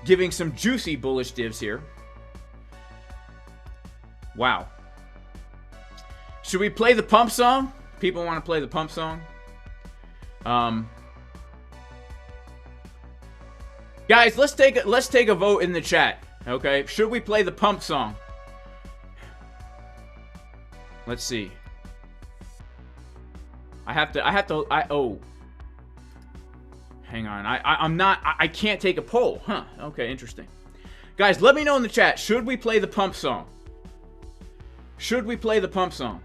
giving some juicy bullish divs here. Wow. Should we play the pump song? People want to play the pump song. Guys, let's take a vote in the chat. Okay, should we play the pump song? Let's see. Oh. Hang on. I can't take a poll. Huh. Okay, interesting. Guys, let me know in the chat. Should we play the pump song? Should we play the pump song?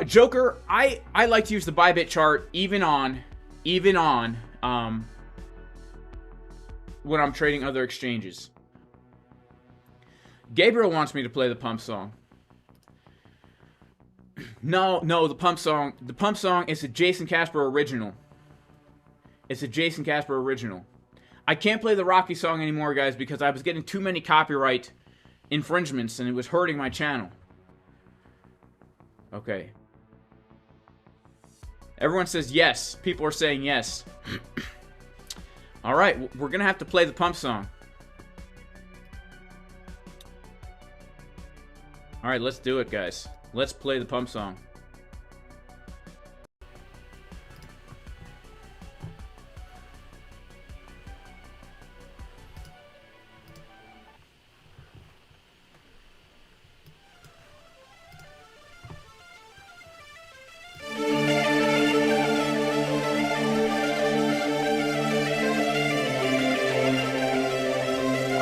Joker, I like to use the ByBit chart even on when I'm trading other exchanges. Gabriel wants me to play the pump song. No, the pump song. The pump song is a Jason Casper original. It's a Jason Casper original. I can't play the Rocky song anymore, guys, because I was getting too many copyright infringements and it was hurting my channel. Okay. Everyone says yes. People are saying yes. All right, we're going to have to play the pump song. All right, let's do it, guys. Let's play the pump song.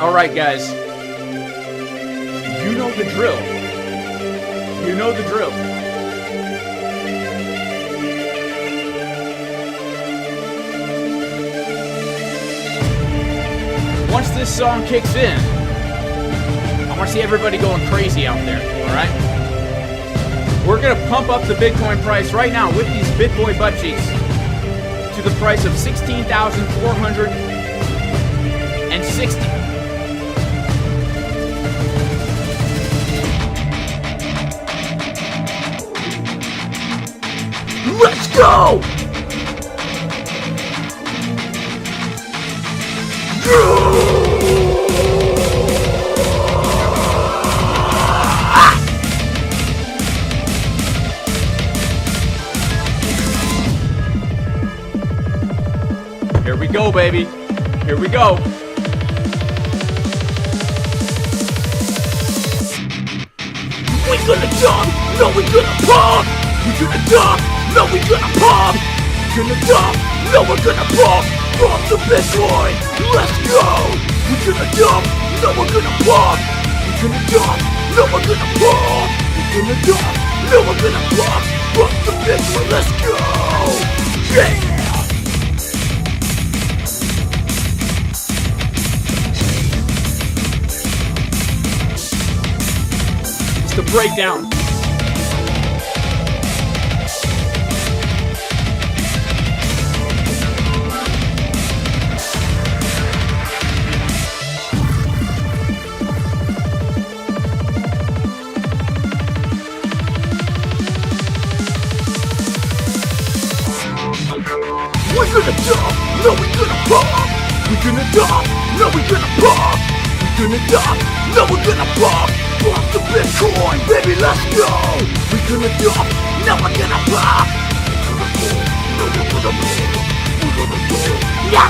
All right, guys. You know the drill. You know the drill. Once this song kicks in, I want to see everybody going crazy out there, all right? We're going to pump up the Bitcoin price right now with these BitBoy butt cheeks to the price of 16,460. Let's go! Here we go, baby. Here we go. We're gonna jump! No, we're gonna pump! We're gonna jump! No, we're gonna pump! We're gonna dump! No, we're gonna pump! Pump the Bitcoin, let's go! We're gonna dump, no we're gonna pump! We're gonna dump, no we're gonna pump! We're gonna dump, no we're gonna pump! Pump the Bitcoin, let's go! Yeah! It's the breakdown. We're gonna dump, no we're gonna pump. We're gonna dump, no we're gonna pump. We're gonna dump, no we're gonna pump. Pump the Bitcoin, baby, let's go. We're gonna dump, no we're gonna pump. We're gonna go, no we're gonna pump. We're gonna go, yeah,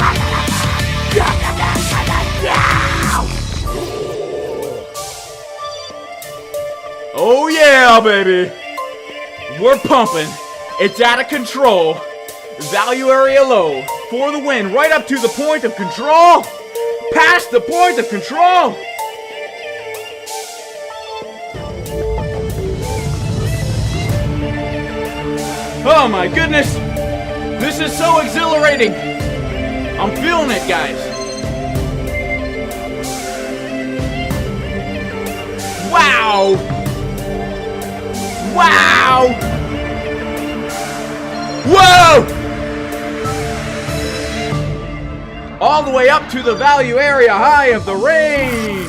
yeah, yeah. Oh yeah, baby. We're pumping. It's out of control. Value area low for the win, right up to the point of control, past the point of control. Oh my goodness, this is so exhilarating. I'm feeling it, guys. Wow. Wow. Whoa! All the way up to the value area high of the range.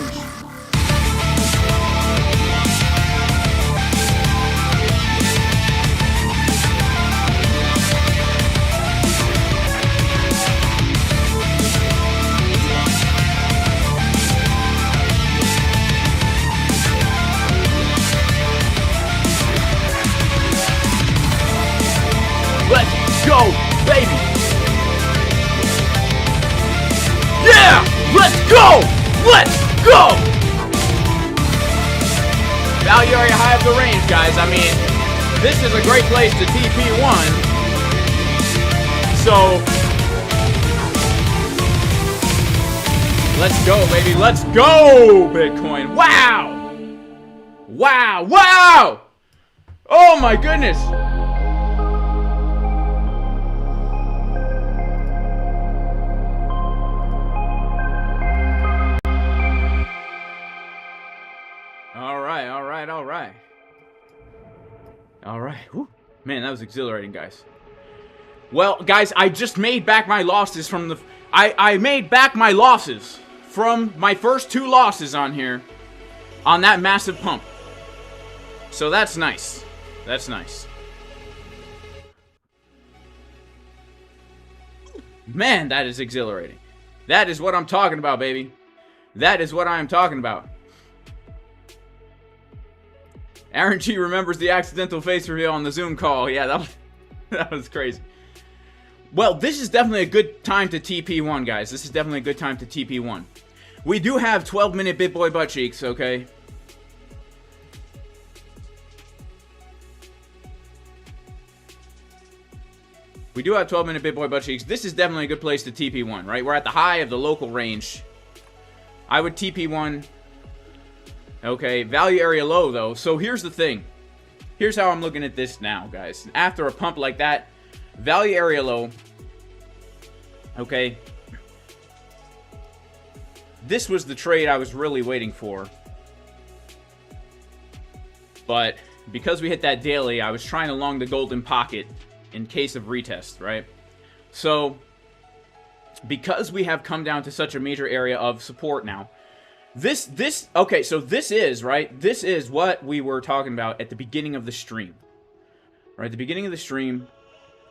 Let's go, baby. Yeah! Let's go! Let's go! Value area high of the range, guys. I mean, this is a great place to TP1. So, let's go, baby. Let's go, Bitcoin. Wow! Wow! Wow! Oh my goodness! All right. Whew. Man, that was exhilarating, guys. Well, guys, I just made back my losses from the... I made back my losses from my first 2 losses on here on that massive pump. So that's nice. That's nice. Man, that is exhilarating. That is what I'm talking about, baby. That is what I am talking about. Aaron G remembers the accidental face reveal on the Zoom call. Yeah, that was crazy. Well, this is definitely a good time to TP1, guys. This is definitely a good time to TP1. We do have 12-minute BitBoy butt cheeks, okay? We do have 12-minute BitBoy butt cheeks. This is definitely a good place to TP1, right? We're at the high of the local range. I would TP1... Okay, value area low, though. So here's the thing. Here's how I'm looking at this now, guys. After a pump like that, value area low. Okay. This was the trade I was really waiting for. But because we hit that daily, I was trying to long the golden pocket in case of retest, right? So, because we have come down to such a major area of support now, okay, so this is, right? This is what we were talking about at the beginning of the stream. Right, at the beginning of the stream,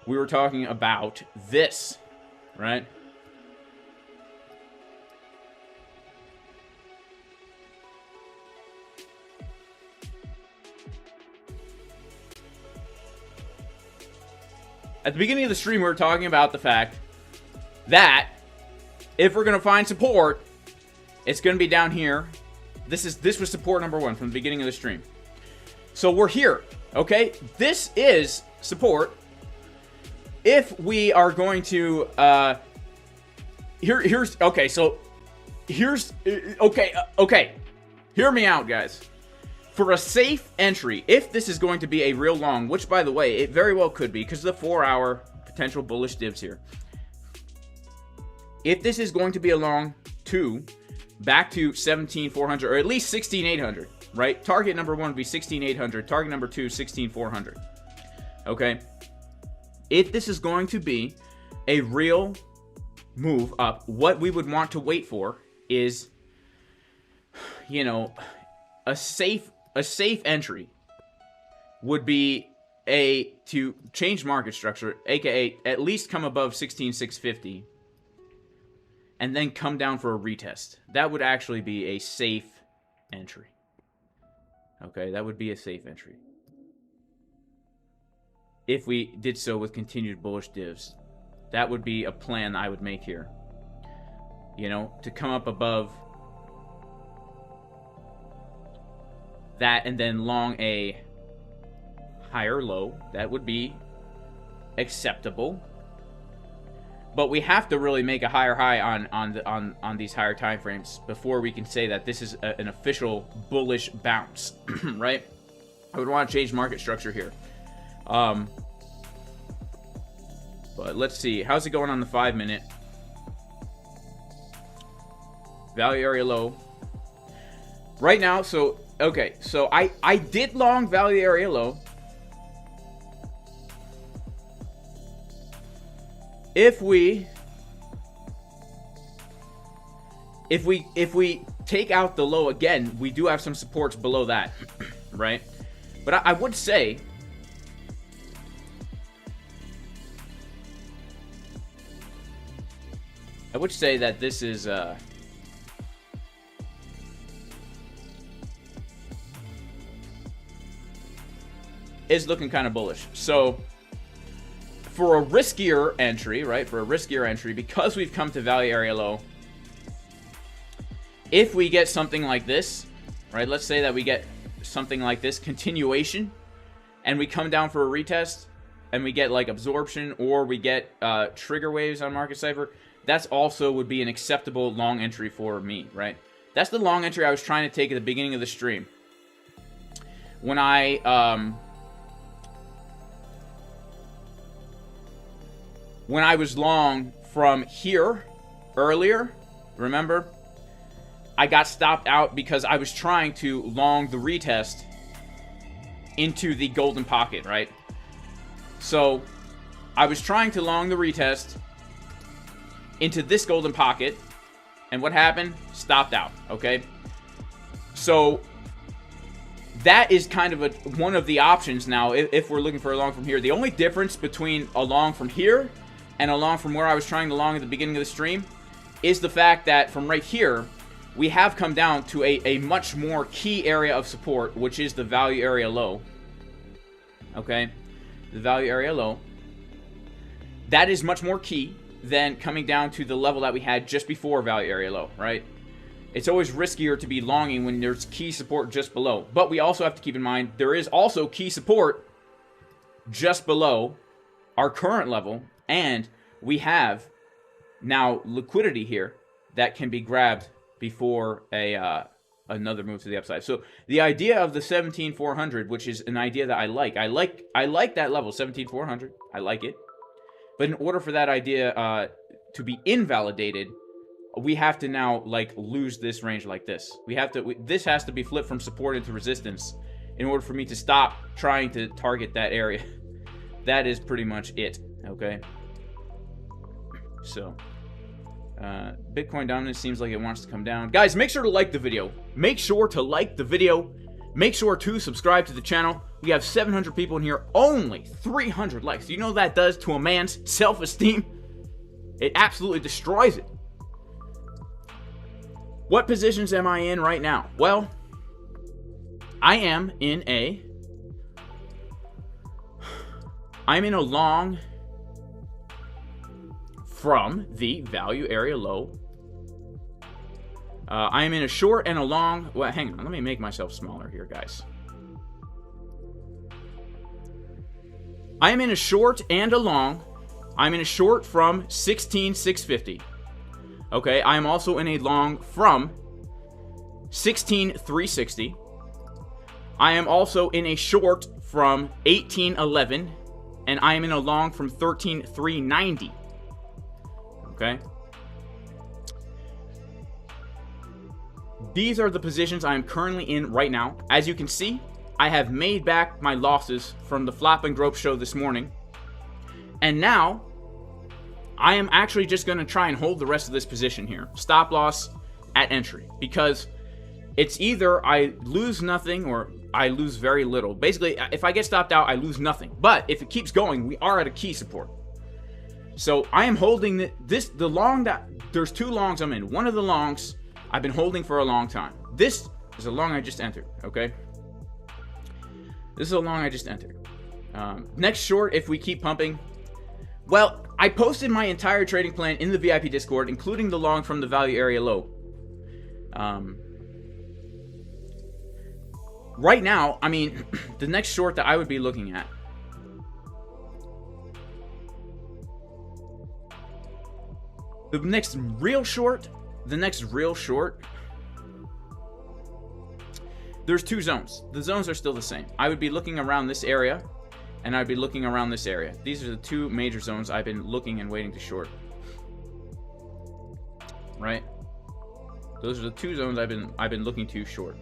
we were talking about this, right? At the beginning of the stream, we were talking about the fact that if we're going to find support, it's going to be down here. This was support number 1 from the beginning of the stream. So we're here, okay? This is support. If we are going to here's okay. So here's okay. Hear me out, guys. For a safe entry, if this is going to be a real long, which by the way, it very well could be because of the 4-hour potential bullish divs here. If this is going to be a long back to 17,400 or at least 16,800, right? Target number 1 would be 16,800. Target number 2, 16,400. Okay. If this is going to be a real move up, what we would want to wait for is, you know, a safe entry would be to change market structure, aka at least come above 16,650 and then come down for a retest. That would actually be a safe entry. Okay, that would be a safe entry. If we did so with continued bullish divs. That would be a plan I would make here. You know, to come up above that and then long a higher low. That would be acceptable. But we have to really make a higher high on these higher time frames before we can say that this is an official bullish bounce, right? I would want to change market structure here. But let's see. How's it going on the 5-minute? Value area low. Right now, so, okay. So I did long value area low. If we take out the low again, we do have some supports below that, right? But I would say that this is looking kind of bullish. So for a riskier entry, right? For a riskier entry, because we've come to value area low, if we get something like this, right? Let's say that we get something like this, continuation, and we come down for a retest, and we get like absorption, or we get trigger waves on market Cipher, that's also would be an acceptable long entry for me, right? That's the long entry I was trying to take at the beginning of the stream. When I was long from here earlier, remember? I got stopped out because I was trying to long the retest into the golden pocket, right? So I was trying to long the retest into this golden pocket, and what happened? Stopped out, okay? So that is kind of one of the options now if we're looking for a long from here. The only difference between a long from here and a long from where I was trying to long at the beginning of the stream is the fact that from right here, we have come down to a much more key area of support, which is the value area low. Okay? The value area low. That is much more key than coming down to the level that we had just before value area low, right? It's always riskier to be longing when there's key support just below. But we also have to keep in mind there is also key support just below our current level, and we have now liquidity here that can be grabbed before another move to the upside. So the idea of the 17,400, which is an idea that I like that level, 17,400. I like it. But in order for that idea to be invalidated, we have to now like lose this range like this. This has to be flipped from support into resistance in order for me to stop trying to target that area. That is pretty much it. Okay. So Bitcoin dominance seems like it wants to come down. Guys, make sure to like the video. Make sure to like the video. Make sure to subscribe to the channel. We have 700 people in here, only 300 likes. Do you know what that does to a man's self-esteem? It absolutely destroys it. What positions am I in right now? Well, I am in a long from the value area low. I am in a short and a long. Well, hang on. Let me make myself smaller here, guys. I am in a short and a long. I'm in a short from 16,650. Okay, I am also in a long from 16,360. I am also in a short from 1811, and I am in a long from 13,390. Okay. These are the positions I am currently in right now. As you can see, I have made back my losses from the flop and grope show this morning. And now, I am actually just going to try and hold the rest of this position here. Stop loss at entry. Because it's either I lose nothing or I lose very little. Basically, if I get stopped out, I lose nothing. But if it keeps going, we are at a key support. So I am holding the long that there's two longs I'm in. One of the longs I've been holding for a long time. This is a long I just entered, okay? This is a long I just entered. Next short, if we keep pumping. Well, I posted my entire trading plan in the VIP Discord, including the long from the value area low. Right now, I mean, the next short that I would be looking at. The next real short, there's two zones. The zones are still the same. I would be looking around this area, and I'd be looking around this area. These are the two major zones I've been looking and waiting to short. Right? Those are the two zones I've been looking to short.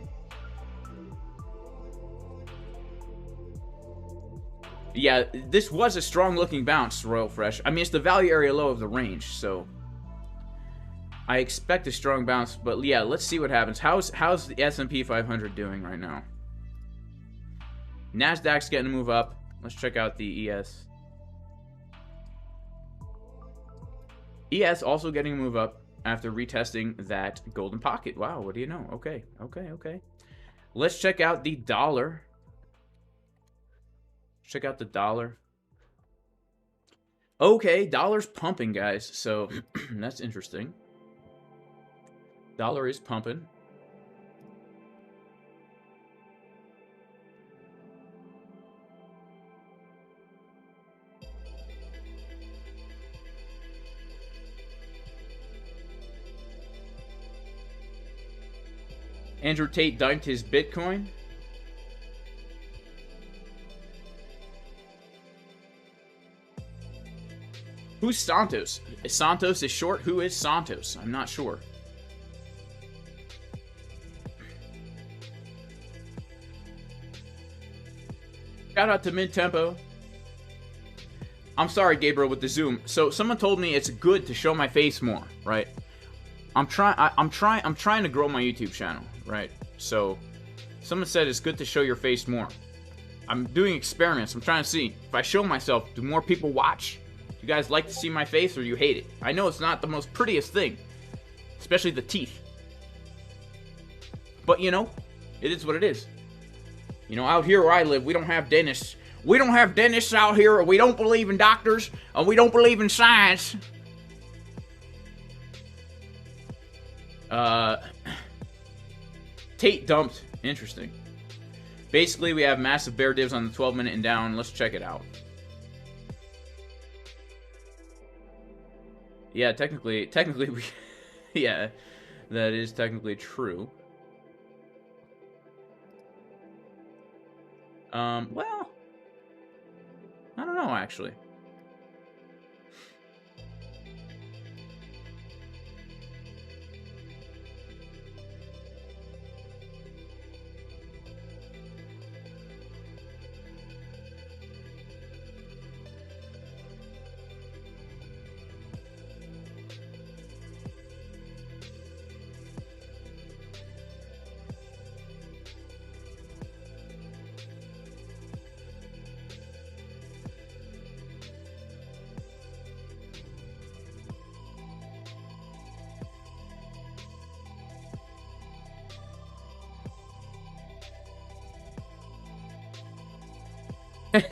Yeah, this was a strong looking bounce, Royal Fresh. I mean, it's the value area low of the range, so I expect a strong bounce, but yeah, let's see what happens. How's the S&P 500 doing right now? Nasdaq's getting a move up. Let's check out the ES. ES also getting a move up after retesting that golden pocket. Wow, what do you know? Okay. Let's check out the dollar. Check out the dollar. Okay, dollar's pumping, guys. So that's interesting. Dollar is pumping. Andrew Tate dunked his Bitcoin. Who's Santos? Santos is short. Who is Santos? I'm not sure. Shout out to Mid Tempo. I'm sorry, Gabriel, with the zoom. So someone told me it's good to show my face more, right? I'm trying to grow my YouTube channel, right? So someone said it's good to show your face more. I'm doing experiments. I'm trying to see if I show myself, do more people watch? Do you guys like to see my face or you hate it? I know it's not the most prettiest thing, especially the teeth. But you know, it is what it is. You know, out here where I live, we don't have dentists. We don't have dentists out here. We don't believe in doctors. And we don't believe in science. Tate dumped. Interesting. Basically, we have massive bear divs on the 12-minute and down. Let's check it out. Yeah, technically, we... yeah, that is technically true. Well, I don't know, actually.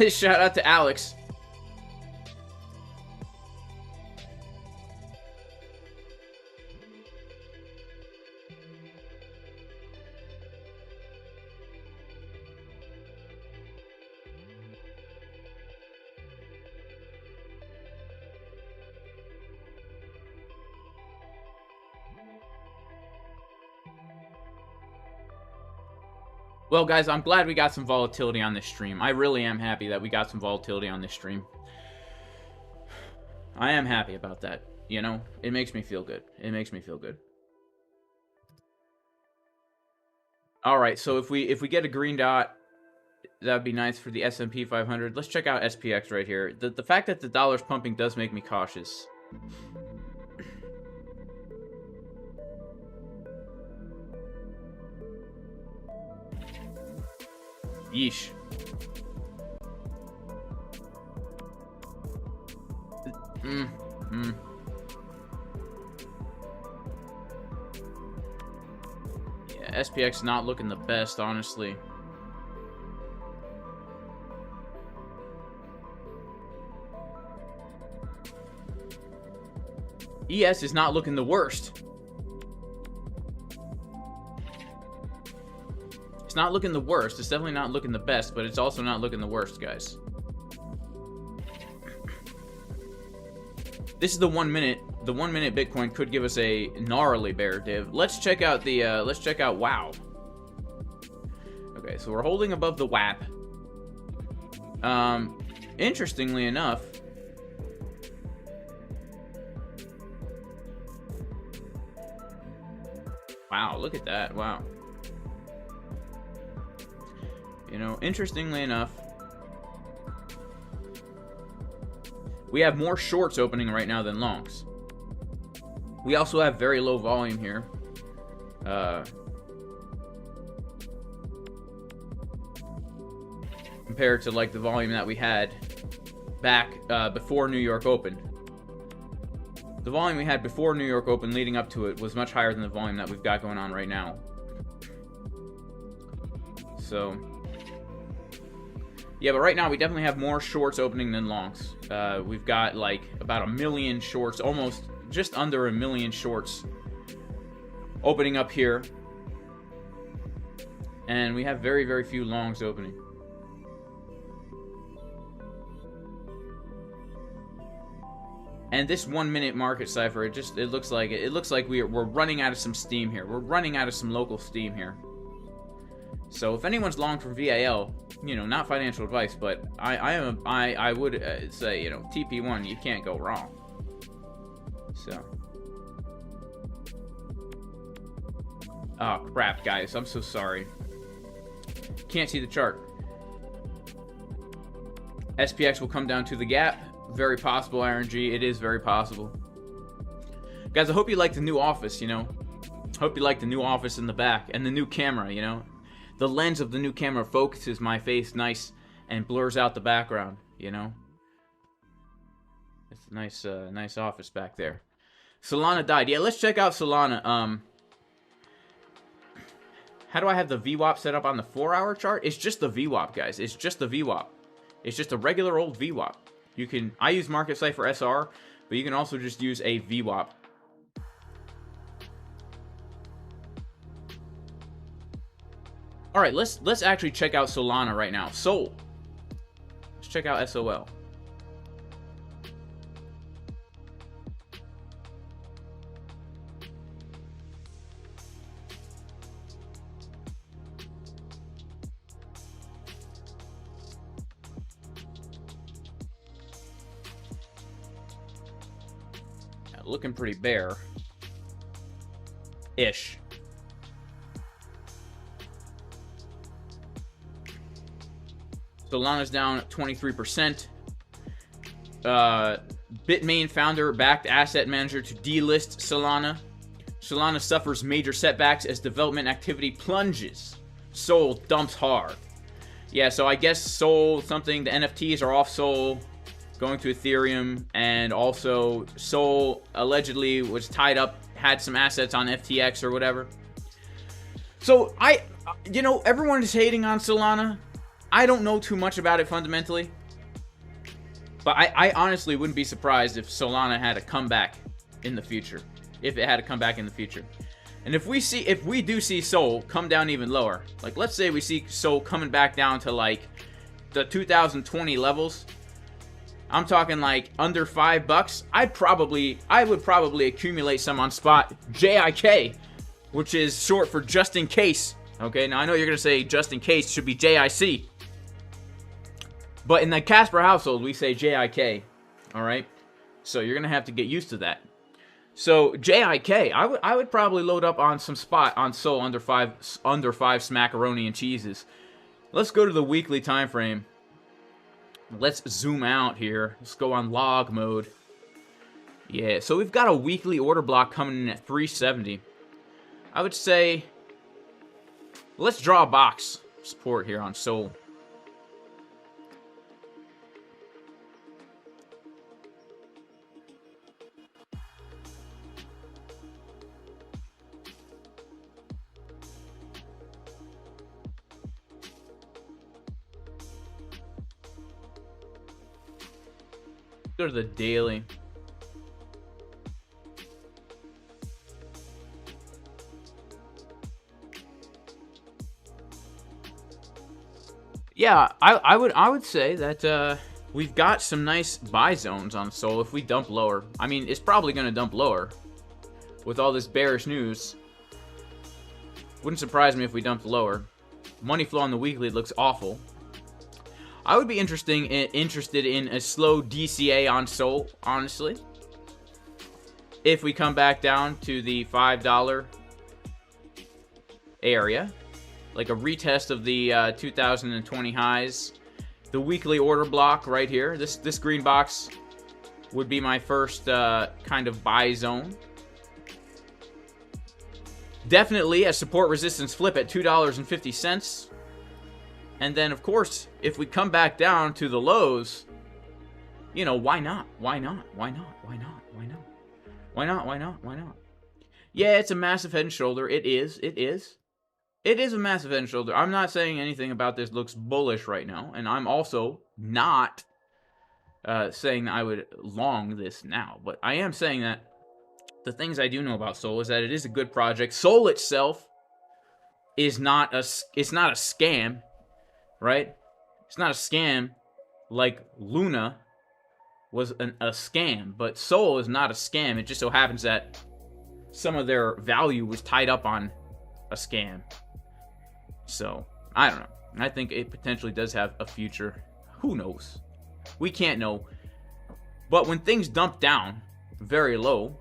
Shout out to Alex. Well, guys, I'm glad we got some volatility on this stream. I really am happy that we got some volatility on this stream. I am happy about that. You know, it makes me feel good. It makes me feel good. All right, so if we get a green dot, that'd be nice for the S&P 500. Let's check out SPX right here. The fact that the dollar's pumping does make me cautious. Yeesh. Yeah, SPX not looking the best, honestly. ES is not looking the worst. It's not looking the worst. It's definitely not looking the best, but it's also not looking the worst, guys. This is the 1 minute. The 1 minute Bitcoin could give us a gnarly bear div. Let's check out the let's check out WOW. Okay, so we're holding above the WAP. Interestingly enough, wow, look at that. Wow. You know, interestingly enough, we have more shorts opening right now than longs. We also have very low volume here. Compared to like the volume that we had back before New York opened. The volume we had before New York opened leading up to it was much higher than the volume that we've got going on right now. So yeah, but right now we definitely have more shorts opening than longs. We've got like about 1 million shorts, almost just under 1 million shorts opening up here. And we have very, very few longs opening. And this 1 minute market cipher, it looks like we're running out of some steam here. We're running out of some local steam here. So if anyone's long for VAL, you know, not financial advice, but I would say, you know, TP1, you can't go wrong. So, oh crap, guys, I'm so sorry. Can't see the chart. SPX will come down to the gap. Very possible, RNG. It is very possible. Guys, I hope you like the new office, you know. Hope you like the new office in the back and the new camera, you know. The lens of the new camera focuses my face nice and blurs out the background, you know. It's a nice, nice office back there. Solana died. Yeah, let's check out Solana. How do I have the VWAP set up on the 4-hour chart? It's just the VWAP, guys. It's just the VWAP. It's just a regular old VWAP. You can, I use Market Cipher SR, but you can also just use a VWAP. All right, let's actually check out Solana right now. Sol. Let's check out SOL. Yeah, looking pretty bare-ish. Solana's down 23%. Bitmain founder backed asset manager to delist Solana. Solana suffers major setbacks as development activity plunges. Sol dumps hard. Yeah, so I guess Sol something, the NFTs are off Sol, going to Ethereum, and also Sol allegedly was tied up, had some assets on FTX or whatever. So you know, everyone is hating on Solana. I don't know too much about it fundamentally, but I honestly wouldn't be surprised if Solana had a comeback in the future. If it had a comeback in the future. And if we do see Sol come down even lower, like let's say we see Sol coming back down to like the 2020 levels, I'm talking like under $5, I would probably accumulate some on spot JIK, which is short for just in case Okay, now I know you're going to say just in case should be JIC. But in the Casper household, we say JIK. Alright? So you're going to have to get used to that. So JIK, I would probably load up on some spot on Sol under five smackaroni and cheeses. Let's go to the weekly time frame. Let's zoom out here. Let's go on log mode. Yeah, so we've got a weekly order block coming in at 370. I would say let's draw a box support here on Sol. Go to the daily. Yeah, I would say that we've got some nice buy zones on Sol if we dump lower. I mean, it's probably going to dump lower with all this bearish news. Wouldn't surprise me if we dumped lower. Money flow on the weekly looks awful. I would be interested in a slow DCA on Sol, honestly. If we come back down to the $5 area, like a retest of the 2020 highs, the weekly order block right here. This green box would be my first kind of buy zone. Definitely a support resistance flip at $2.50. And then, of course, if we come back down to the lows, you know, why not? Why not? Why not? Why not? Why not? Why not? Why not? Why not? Yeah, it's a massive head and shoulder. It is. It is. It is a massive head and shoulder. I'm not saying anything about this looks bullish right now. And I'm also not saying that I would long this now. But I am saying that the things I do know about Sol is that it is a good project. Sol itself is not a scam. Right? It's not a scam like Luna was a scam, but Sol is not a scam. It just so happens that some of their value was tied up on a scam. So, I don't know. I think it potentially does have a future. Who knows? We can't know. But when things dump down very low,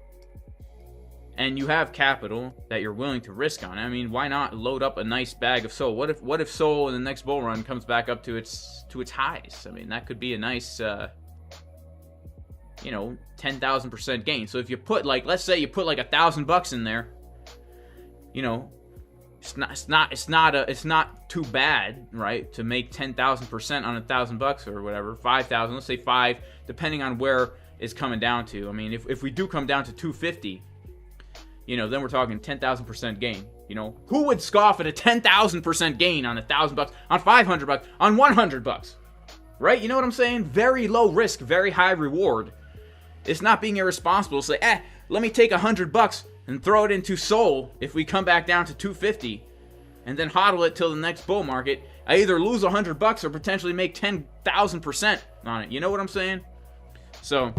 and you have capital that you're willing to risk on, I mean, why not load up a nice bag of Sol? What if Sol in the next bull run comes back up to its highs? I mean, that could be a nice, 10,000% gain. So if you put let's say you put like $1,000 in there, you know, it's not too bad, right? To make 10,000% on $1,000 or whatever, 5,000. Let's say 5, depending on where it's coming down to. I mean, if we do come down to 250. You know, then we're talking 10,000% gain. You know, who would scoff at a 10,000% gain on $1,000, on $500, on $100? Right? You know what I'm saying? Very low risk, very high reward. It's not being irresponsible to say, let me take $100 and throw it into Sol if we come back down to 250, and then hodl it till the next bull market. I either lose $100 or potentially make 10,000% on it. You know what I'm saying? So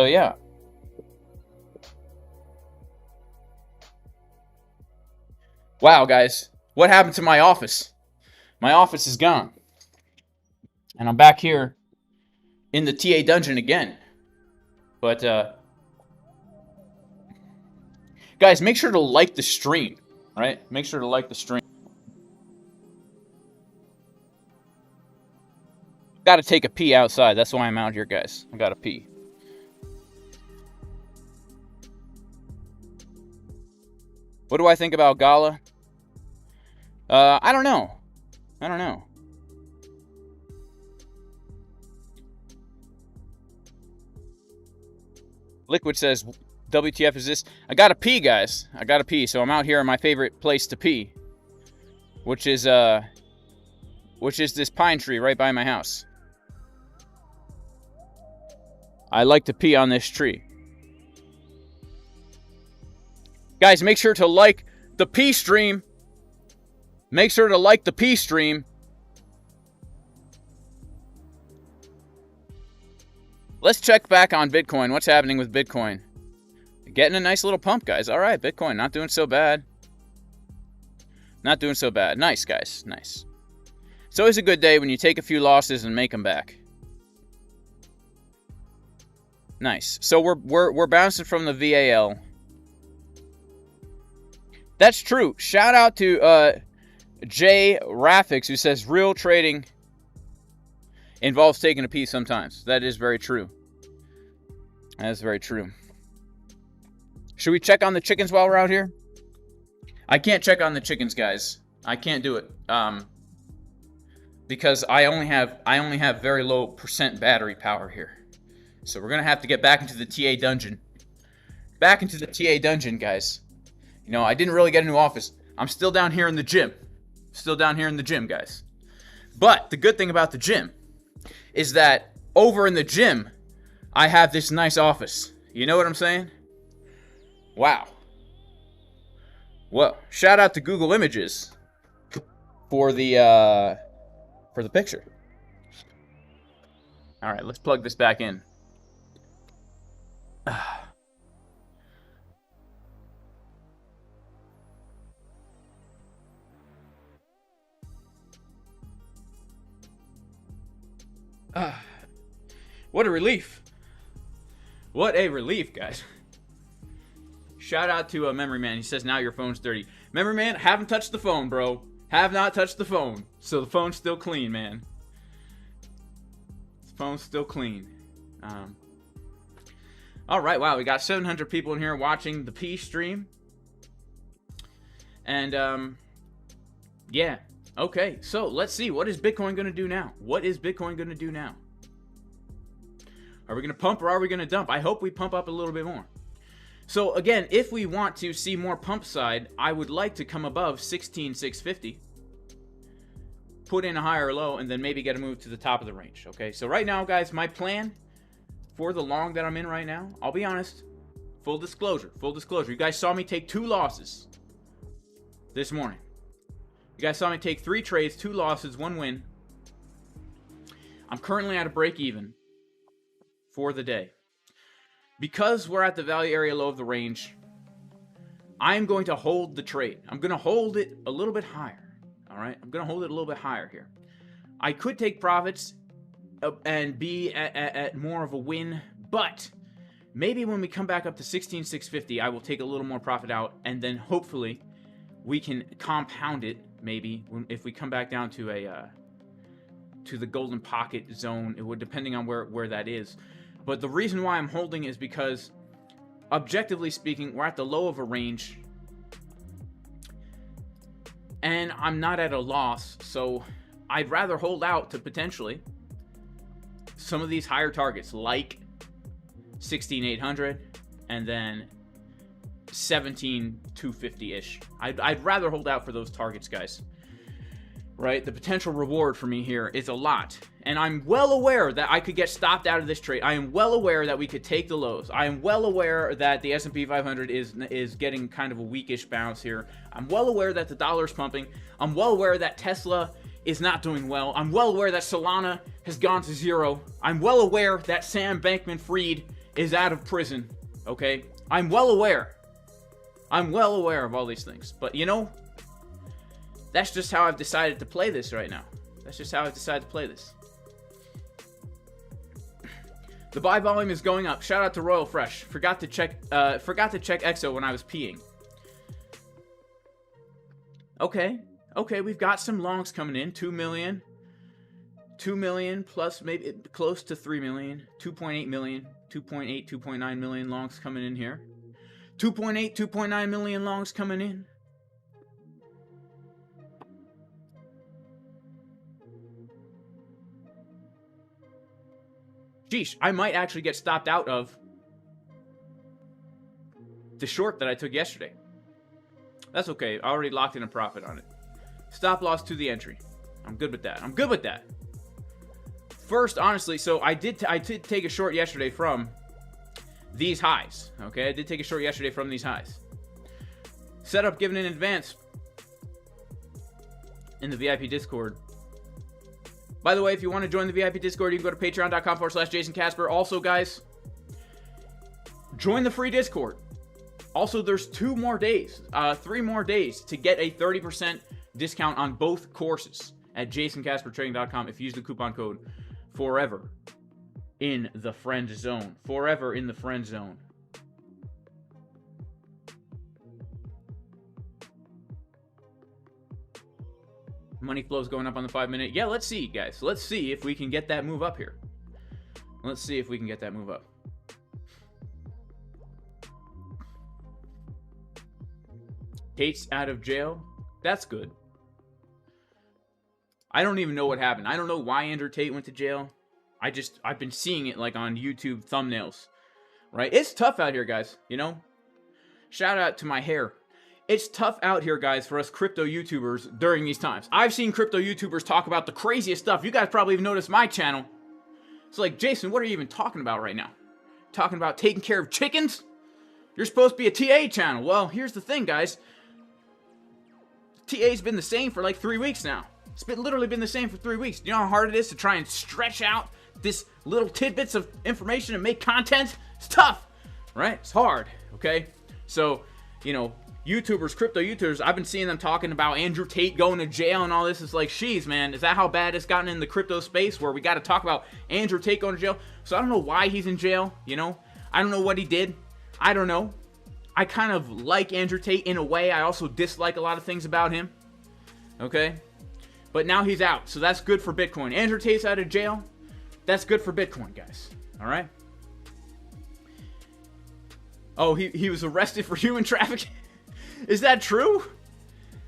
yeah. Wow, guys. What happened to my office? My office is gone. And I'm back here in the TA dungeon again. But, guys, make sure to like the stream, right? Make sure to like the stream. Gotta take a pee outside. That's why I'm out here, guys. I gotta pee. What do I think about Gala? I don't know. I don't know. Liquid says, WTF is this? I gotta pee, guys. I gotta pee. So I'm out here in my favorite place to pee. Which is this pine tree right by my house. I like to pee on this tree. Guys, make sure to like the pee stream. Make sure to like the pee stream. Let's check back on Bitcoin. What's happening with Bitcoin? Getting a nice little pump, guys. All right, Bitcoin, not doing so bad. Not doing so bad. Nice, guys. Nice. It's always a good day when you take a few losses and make them back. Nice. So we're bouncing from the VAL. That's true. Shout out to Jay Raffix, who says real trading involves taking a pee sometimes. That is very true. That is very true. Should we check on the chickens while we're out here? I can't check on the chickens, guys. I can't do it. Because I only have very low percent battery power here. So we're gonna have to get back into the TA dungeon. Back into the TA dungeon, guys. You know, I didn't really get a new office. I'm still down here in the gym. Still down here in the gym, guys. But the good thing about the gym is that over in the gym, I have this nice office. You know what I'm saying? Wow. Well, shout out to Google Images for the picture. All right, let's plug this back in. What a relief. What a relief, guys. Shout out to Memory Man. He says, now your phone's dirty. Memory Man, haven't touched the phone, bro. Have not touched the phone. So the phone's still clean, man. The phone's still clean. Alright, wow. We got 700 people in here watching the P stream. And, yeah. Okay, so let's see. What is Bitcoin going to do now? What is Bitcoin going to do now? Are we going to pump or are we going to dump? I hope we pump up a little bit more. So again, if we want to see more pump side, I would like to come above 16,650. Put in a higher low and then maybe get a move to the top of the range. Okay, so right now, guys, my plan for the long that I'm in right now, I'll be honest, full disclosure. You guys saw me take 2 losses this morning. You guys saw me take 3 trades, 2 losses, 1 win. I'm currently at a break even for the day. Because we're at the value area low of the range, I'm going to hold the trade. I'm going to hold it a little bit higher. All right? I'm going to hold it a little bit higher here. I could take profits and be at more of a win, but maybe when we come back up to 16,650, I will take a little more profit out, and then hopefully we can compound it. Maybe if we come back down to the golden pocket zone, it would, depending on where that is. But the reason why I'm holding is because, objectively speaking, we're at the low of a range, and I'm not at a loss, so I'd rather hold out to potentially some of these higher targets, like 16,800 and then 17,250-ish. I'd rather hold out for those targets, guys. Right? The potential reward for me here is a lot. And I'm well aware that I could get stopped out of this trade. I am well aware that we could take the lows. I am well aware that the S&P 500 is getting kind of a weakish bounce here. I'm well aware that the dollar's pumping. I'm well aware that Tesla is not doing well. I'm well aware that Solana has gone to 0. I'm well aware that Sam Bankman-Fried is out of prison. Okay? I'm well aware. I'm well aware of all these things. But, you know, that's just how I've decided to play this right now. That's just how I've decided to play this. The buy volume is going up. Shout out to Royal Fresh. Forgot to check EXO when I was peeing. Okay, we've got some longs coming in. 2 million. 2 million plus maybe close to 3 million. 2.8 million. 2.8, 2.9 million longs coming in here. 2.8, 2.9 million longs coming in. Sheesh, I might actually get stopped out of the short that I took yesterday. That's okay. I already locked in a profit on it. Stop loss to the entry. I'm good with that. I'm good with that. First, honestly, so I did take a short yesterday from these highs. Okay, I did take a short yesterday from these highs. Setup given in advance in the VIP Discord. By the way, if you want to join the VIP Discord, you can go to patreon.com/Jason Casper. Also, guys, join the free Discord. Also, there's 3 more days to get a 30% discount on both courses at jasoncaspertrading.com if you use the coupon code forever in the friend zone. Forever in the friend zone. Money flow's going up on the 5-minute. Yeah, let's see, guys. Let's see if we can get that move up here. Let's see if we can get that move up. Tate's out of jail. That's good. I don't even know what happened. I don't know why Andrew Tate went to jail. I've been seeing it like on YouTube thumbnails. Right? It's tough out here, guys. You know? Shout out to my hair. It's tough out here, guys, for us crypto YouTubers during these times. I've seen crypto YouTubers talk about the craziest stuff. You guys probably even noticed my channel. It's like, Jason, what are you even talking about right now? Talking about taking care of chickens? You're supposed to be a TA channel. Well, here's the thing, guys. TA's been the same for like 3 weeks now. It's literally been the same for 3 weeks. Do you know how hard it is to try and stretch out this little tidbits of information and make content? It's tough, right? It's hard, okay? So, you know, YouTubers, crypto YouTubers, I've been seeing them talking about Andrew Tate going to jail and all this. It's like, sheesh, man, is that how bad it's gotten in the crypto space where we got to talk about Andrew Tate going to jail? So I don't know why he's in jail, you know? I don't know what he did. I don't know. I kind of like Andrew Tate in a way. I also dislike a lot of things about him, okay? But now he's out, so that's good for Bitcoin. Andrew Tate's out of jail. That's good for Bitcoin, guys, all right? Oh, he was arrested for human trafficking? Is that true?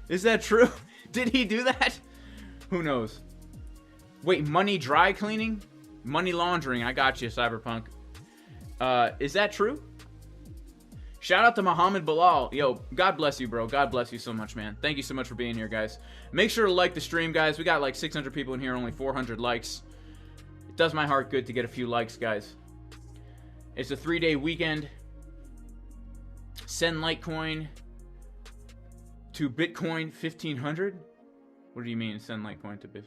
Is that true? Did he do that? Who knows? Wait, money dry cleaning? Money laundering. I got you, Cyberpunk. Is that true? Shout out to Muhammad Bilal. Yo, God bless you, bro. God bless you so much, man. Thank you so much for being here, guys. Make sure to like the stream, guys. We got like 600 people in here, only 400 likes. It does my heart good to get a few likes, guys. It's a 3-day weekend. Send Litecoin to Bitcoin 1500? What do you mean, send Litecoin to Bitcoin?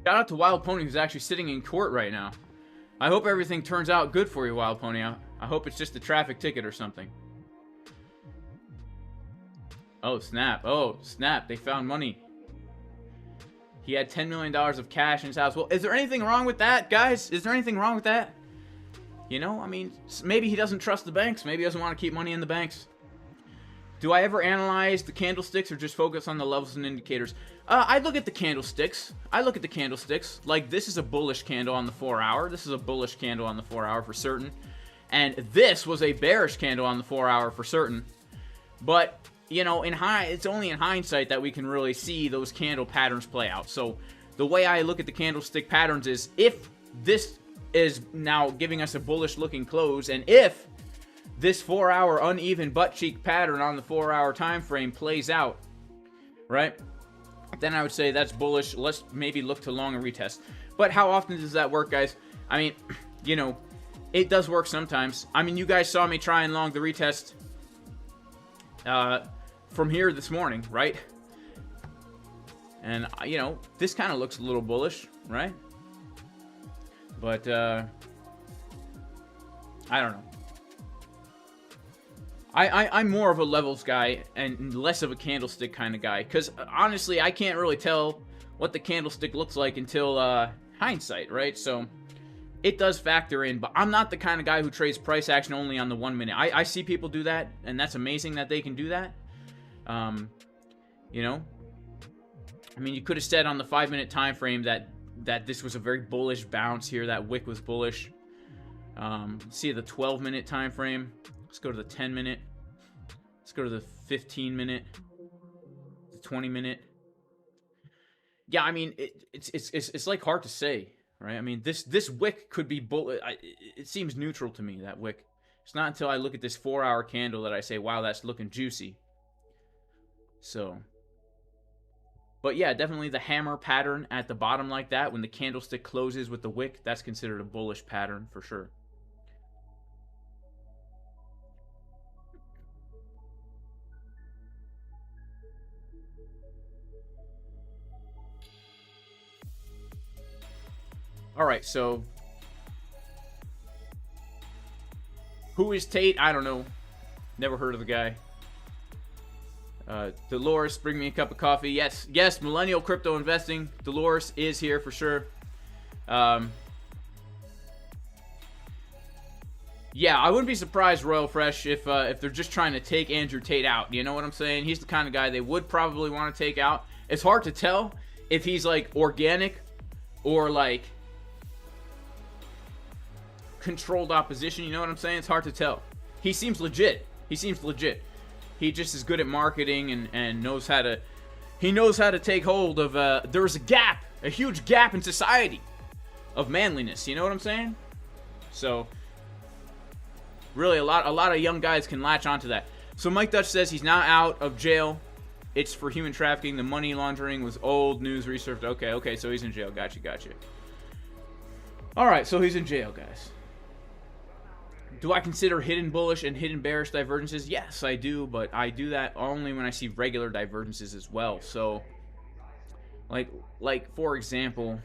Shout out to Wild Pony, who's actually sitting in court right now. I hope everything turns out good for you, Wild Pony. I hope it's just a traffic ticket or something. Oh, snap. Oh, snap. They found money. He had $10 million of cash in his house. Well, is there anything wrong with that, guys? Is there anything wrong with that? You know, I mean, maybe he doesn't trust the banks. Maybe he doesn't want to keep money in the banks. Do I ever analyze the candlesticks or just focus on the levels and indicators? I look at the candlesticks. Like, this is a bullish candle on the 4-hour. This is a bullish candle on the 4-hour for certain. And this was a bearish candle on the 4-hour for certain. But, you know, it's only in hindsight that we can really see those candle patterns play out. So the way I look at the candlestick patterns is, if this is now giving us a bullish looking close, and if this 4-hour uneven butt cheek pattern on the 4-hour time frame plays out, right, then I would say that's bullish. Let's maybe look to long and retest. But how often does that work, guys? I mean, you know, it does work sometimes. I mean, you guys saw me try and long the retest from here this morning, right? And, you know, this kind of looks a little bullish, right? But, I don't know. I'm more of a levels guy and less of a candlestick kind of guy. Because, honestly, I can't really tell what the candlestick looks like until hindsight, right? So, it does factor in. But I'm not the kind of guy who trades price action only on the 1 minute. I see people do that, and that's amazing that they can do that. You know? I mean, you could have said on the 5-minute time frame that this was a very bullish bounce here. That wick was bullish. See the 12-minute time frame. Let's go to the 10-minute. Let's go to the 15-minute. The 20-minute. Yeah, I mean, it's like hard to say, right? I mean, this wick could be it seems neutral to me, that wick. It's not until I look at this 4-hour candle that I say, wow, that's looking juicy. So, But yeah, definitely the hammer pattern at the bottom like that, when the candlestick closes with the wick, that's considered a bullish pattern for sure. All right, so who is Tate? I don't know. Never heard of the guy. Dolores, bring me a cup of coffee. Yes, millennial crypto investing. Dolores is here for sure. Yeah, I wouldn't be surprised, Royal Fresh, if they're just trying to take Andrew Tate out. You know what I'm saying? He's the kind of guy they would probably want to take out. It's hard to tell if he's like organic or like controlled opposition. You know what I'm saying? It's hard to tell. He seems legit. He just is good at marketing and knows how to take hold of there's a huge gap in society of manliness. You know what I'm saying? So really, a lot of young guys can latch onto that. So Mike Dutch says he's not out of jail. It's for human trafficking. The money laundering was old news research. Okay, so he's in jail. Gotcha. All right, so he's in jail, guys. Do I consider hidden bullish and hidden bearish divergences? Yes, I do, but I do that only when I see regular divergences as well. So, like for example,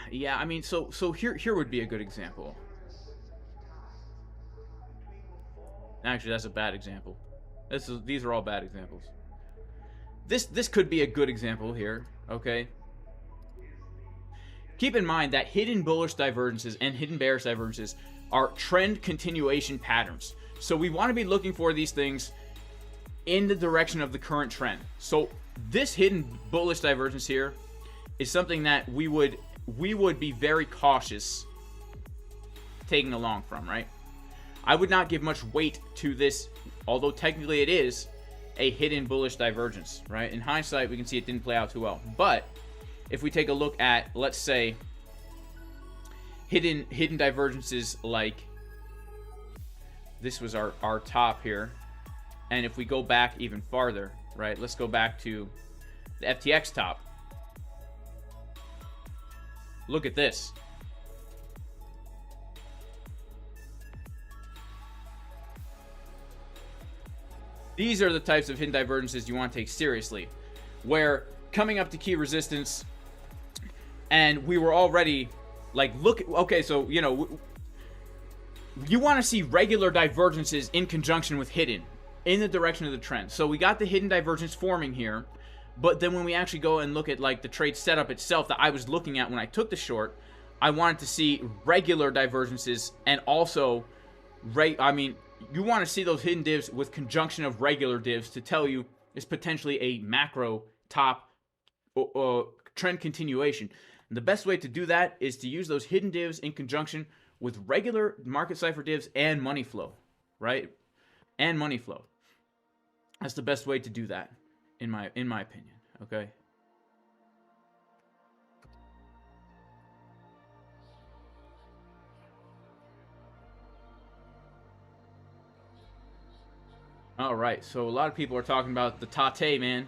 yeah, I mean, so here would be a good example. Actually, that's a bad example. These are all bad examples. This could be a good example here, okay? Keep in mind that hidden bullish divergences and hidden bearish divergences are trend continuation patterns. So we want to be looking for these things in the direction of the current trend. So this hidden bullish divergence here is something that we would be very cautious taking along from, right? I would not give much weight to this, although technically it is a hidden bullish divergence, right? In hindsight, we can see it didn't play out too well. But if we take a look at, let's say, hidden divergences, like this was our top here, and if we go back even farther, right? Let's go back to the FTX top. Look at this. These are the types of hidden divergences you want to take seriously, where coming up to key resistance, and we were already like, okay, so, you know, you want to see regular divergences in conjunction with hidden in the direction of the trend. So we got the hidden divergence forming here, but then when we actually go and look at like the trade setup itself that I was looking at when I took the short, I wanted to see regular divergences, and also you want to see those hidden divs with conjunction of regular divs to tell you it's potentially a macro top trend continuation. And the best way to do that is to use those hidden divs in conjunction with regular market cipher divs and money flow, right? And money flow. That's the best way to do that, in my opinion. Okay. All right, so a lot of people are talking about the Tate, man.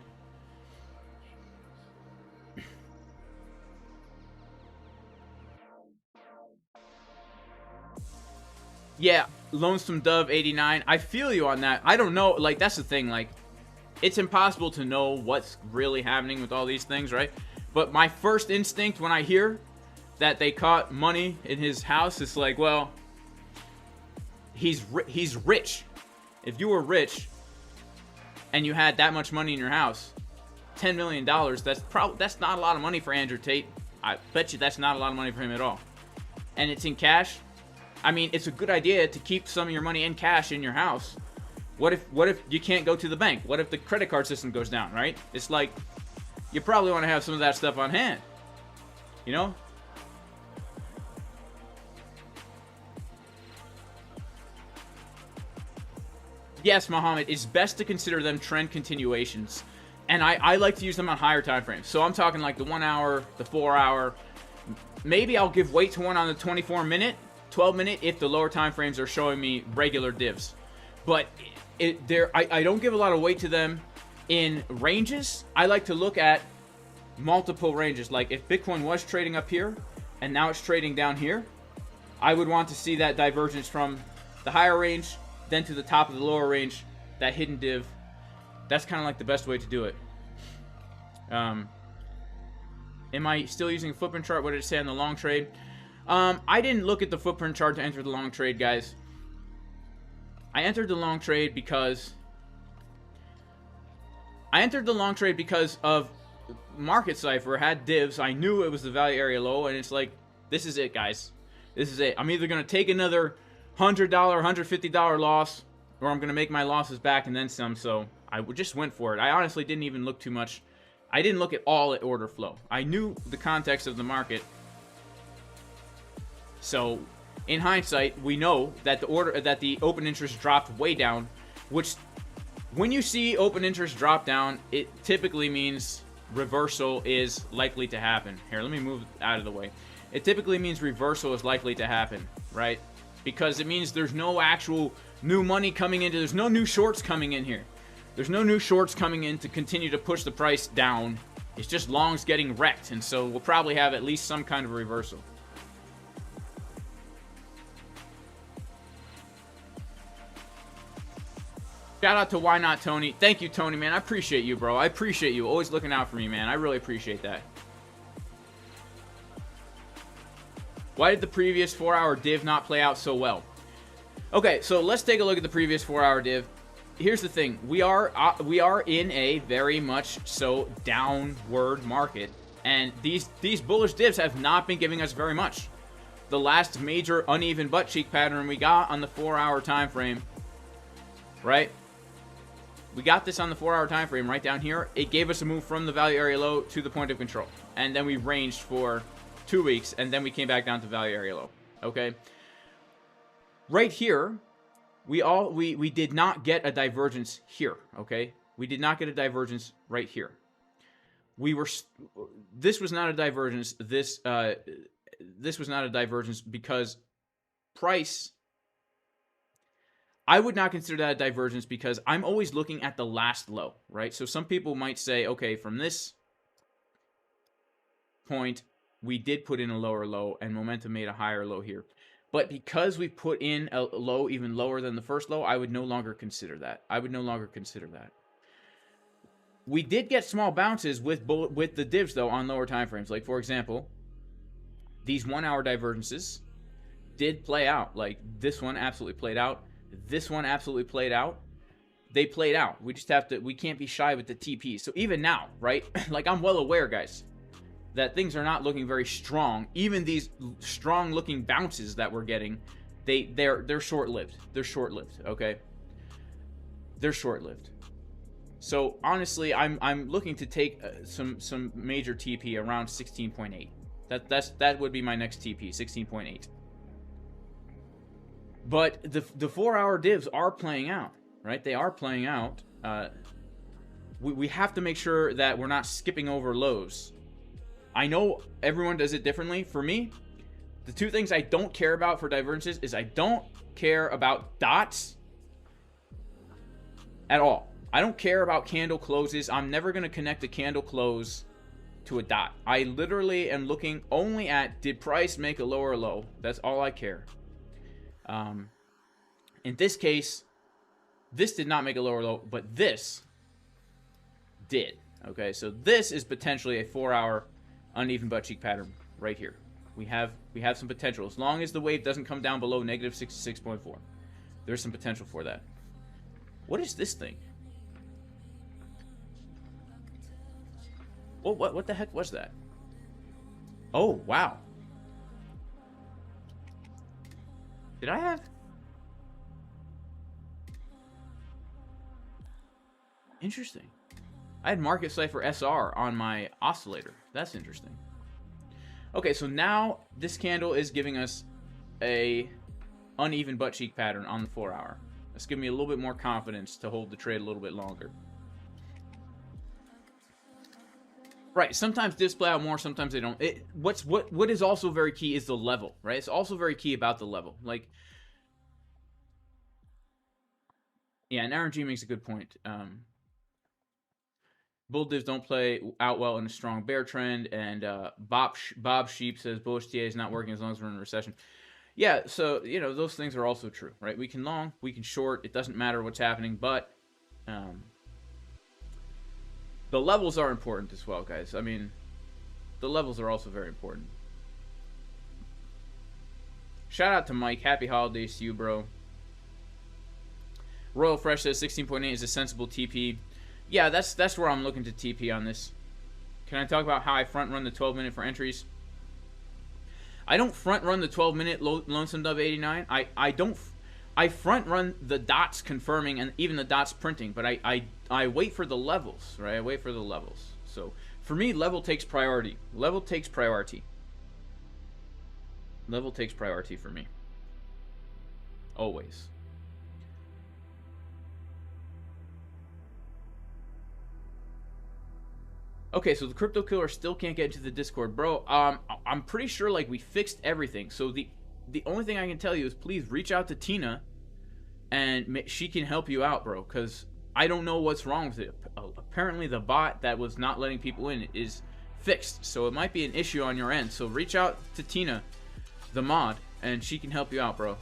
Yeah, Lonesome Dove 89. I feel you on that. I don't know, like, that's the thing, like, it's impossible to know what's really happening with all these things, right? But my first instinct when I hear that they caught money in his house is like, well, he's rich. If you were rich and you had that much money in your house, $10 million, that's not a lot of money for Andrew Tate. I bet you that's not a lot of money for him at all. And it's in cash. I mean, it's a good idea to keep some of your money in cash in your house. What if you can't go to the bank? What if the credit card system goes down, right? It's like, you probably want to have some of that stuff on hand, you know? Yes, Mohammed, it's best to consider them trend continuations. And I like to use them on higher time frames. So I'm talking like the 1 hour, the 4 hour. Maybe I'll give weight to one on the 24 minute, 12 minute if the lower time frames are showing me regular divs. But I don't give a lot of weight to them In ranges, I like to look at multiple ranges. Like if Bitcoin was trading up here and now it's trading down here, I would want to see that divergence from the higher range then to the top of the lower range, that hidden div. That's kind of like the best way to do it. Am I still using a footprint chart? What did it say on the long trade? I didn't look at the footprint chart to enter the long trade, guys. I entered the long trade because of market Cipher had divs. I knew it was the value area low, and it's like, this is it, guys. This is it. I'm either going to take another $100, $150 loss, or I'm going to make my losses back and then some. So I just went for it. I honestly didn't even look too much. I didn't look at all at order flow. I knew the context of the market. So in hindsight, we know that the open interest dropped way down, which when you see open interest drop down, it typically means reversal is likely to happen. Here, let me move out of the way. It typically means reversal is likely to happen, right? Because it means there's no actual new money coming into, there's no new shorts coming in here. There's no new shorts coming in to continue to push the price down. It's just longs getting wrecked, and so we'll probably have at least some kind of reversal. Shout out to Why Not Tony. Thank you, Tony, man. I appreciate you, bro. I appreciate you. Always looking out for me, man. I really appreciate that. Why did the previous 4-hour div not play out so well? Okay, so let's take a look at the previous 4-hour div. Here's the thing. We are in a very much so downward market, and these bullish divs have not been giving us very much. The last major uneven butt cheek pattern we got on the 4-hour time frame, right? We got this on the 4-hour time frame right down here. It gave us a move from the value area low to the point of control, and then we ranged for 2 weeks, and then we came back down to value area low. Okay, right here, we did not get a divergence here. Okay, we did not get a divergence right here. This was not a divergence. This was not a divergence because price. I would not consider that a divergence because I'm always looking at the last low, right? So some people might say, okay, from this point, we did put in a lower low and momentum made a higher low here. But because we put in a low even lower than the first low, I would no longer consider that. We did get small bounces with the divs, though, on lower time frames. Like, for example, these 1-hour divergences did play out. Like, this one absolutely played out. This one absolutely played out. They played out. We just have to, we can't be shy with the TP. So even now, right? Like, I'm well aware, guys, that things are not looking very strong. Even these strong looking bounces that we're getting, they're short-lived. They're short-lived, okay? They're short-lived. So honestly, I'm looking to take some major TP around 16.8. That would be my next TP, 16.8. But the 4-hour divs are playing out, right? They are playing out. We have to make sure that we're not skipping over lows. I know everyone does it differently. For me, the two things I don't care about for divergences is I don't care about dots at all. I don't care about candle closes. I'm never going to connect a candle close to a dot. I literally am looking only at, did price make a lower low? That's all I care. In this case, this did not make a lower low, but this did. Okay, so this is potentially a 4-hour uneven butt cheek pattern right here. We have some potential as long as the wave doesn't come down below negative 66.4. There's some potential for that. What is this thing? Well, what the heck was that? Oh, wow. Did I have? Interesting. I had Market Cipher SR on my oscillator. That's interesting. Okay, so now this candle is giving us a uneven butt cheek pattern on the 4-hour. That's giving me a little bit more confidence to hold the trade a little bit longer. Right, sometimes divs play out more, sometimes they don't. What is also very key is the level, right? It's also very key about the level. Like, yeah, and RNG makes a good point. Bull divs don't play out well in a strong bear trend, and Bob Sheep says bullish TA is not working as long as we're in a recession. Yeah, so, you know, those things are also true, right? We can long, we can short, it doesn't matter what's happening, but the levels are important as well, guys. I mean, the levels are also very important. Shout out to Mike. Happy holidays to you, bro. Royal Fresh says 16.8 is a sensible TP. Yeah, that's where I'm looking to TP on this. Can I talk about how I front run the 12-minute for entries? I don't front run the 12-minute Lonesome Dove 89. I front run the dots confirming and even the dots printing, but I wait for the levels, right? I wait for the levels. So for me, level takes priority. Level takes priority. Level takes priority for me. Always. Okay, so the crypto killer still can't get into the Discord, bro. I'm pretty sure like we fixed everything. So the only thing I can tell you is please reach out to Tina, and she can help you out, bro. Because I don't know what's wrong with it. Apparently the bot that was not letting people in is fixed, so it might be an issue on your end. So reach out to Tina, the mod, and she can help you out, bro.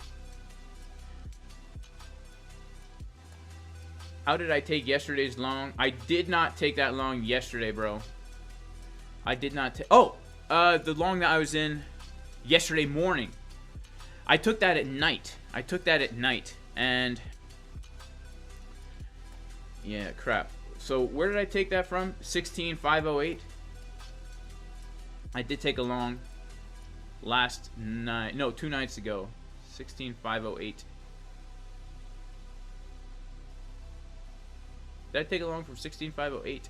How did I take yesterday's long? I did not take that long yesterday, bro. I did not take... Oh! The long that I was in yesterday morning. I took that at night. And... yeah, crap. So, where did I take that from? 16,508. I did take a long last night. No, 2 nights ago. 16,508. Did I take a long from 16,508?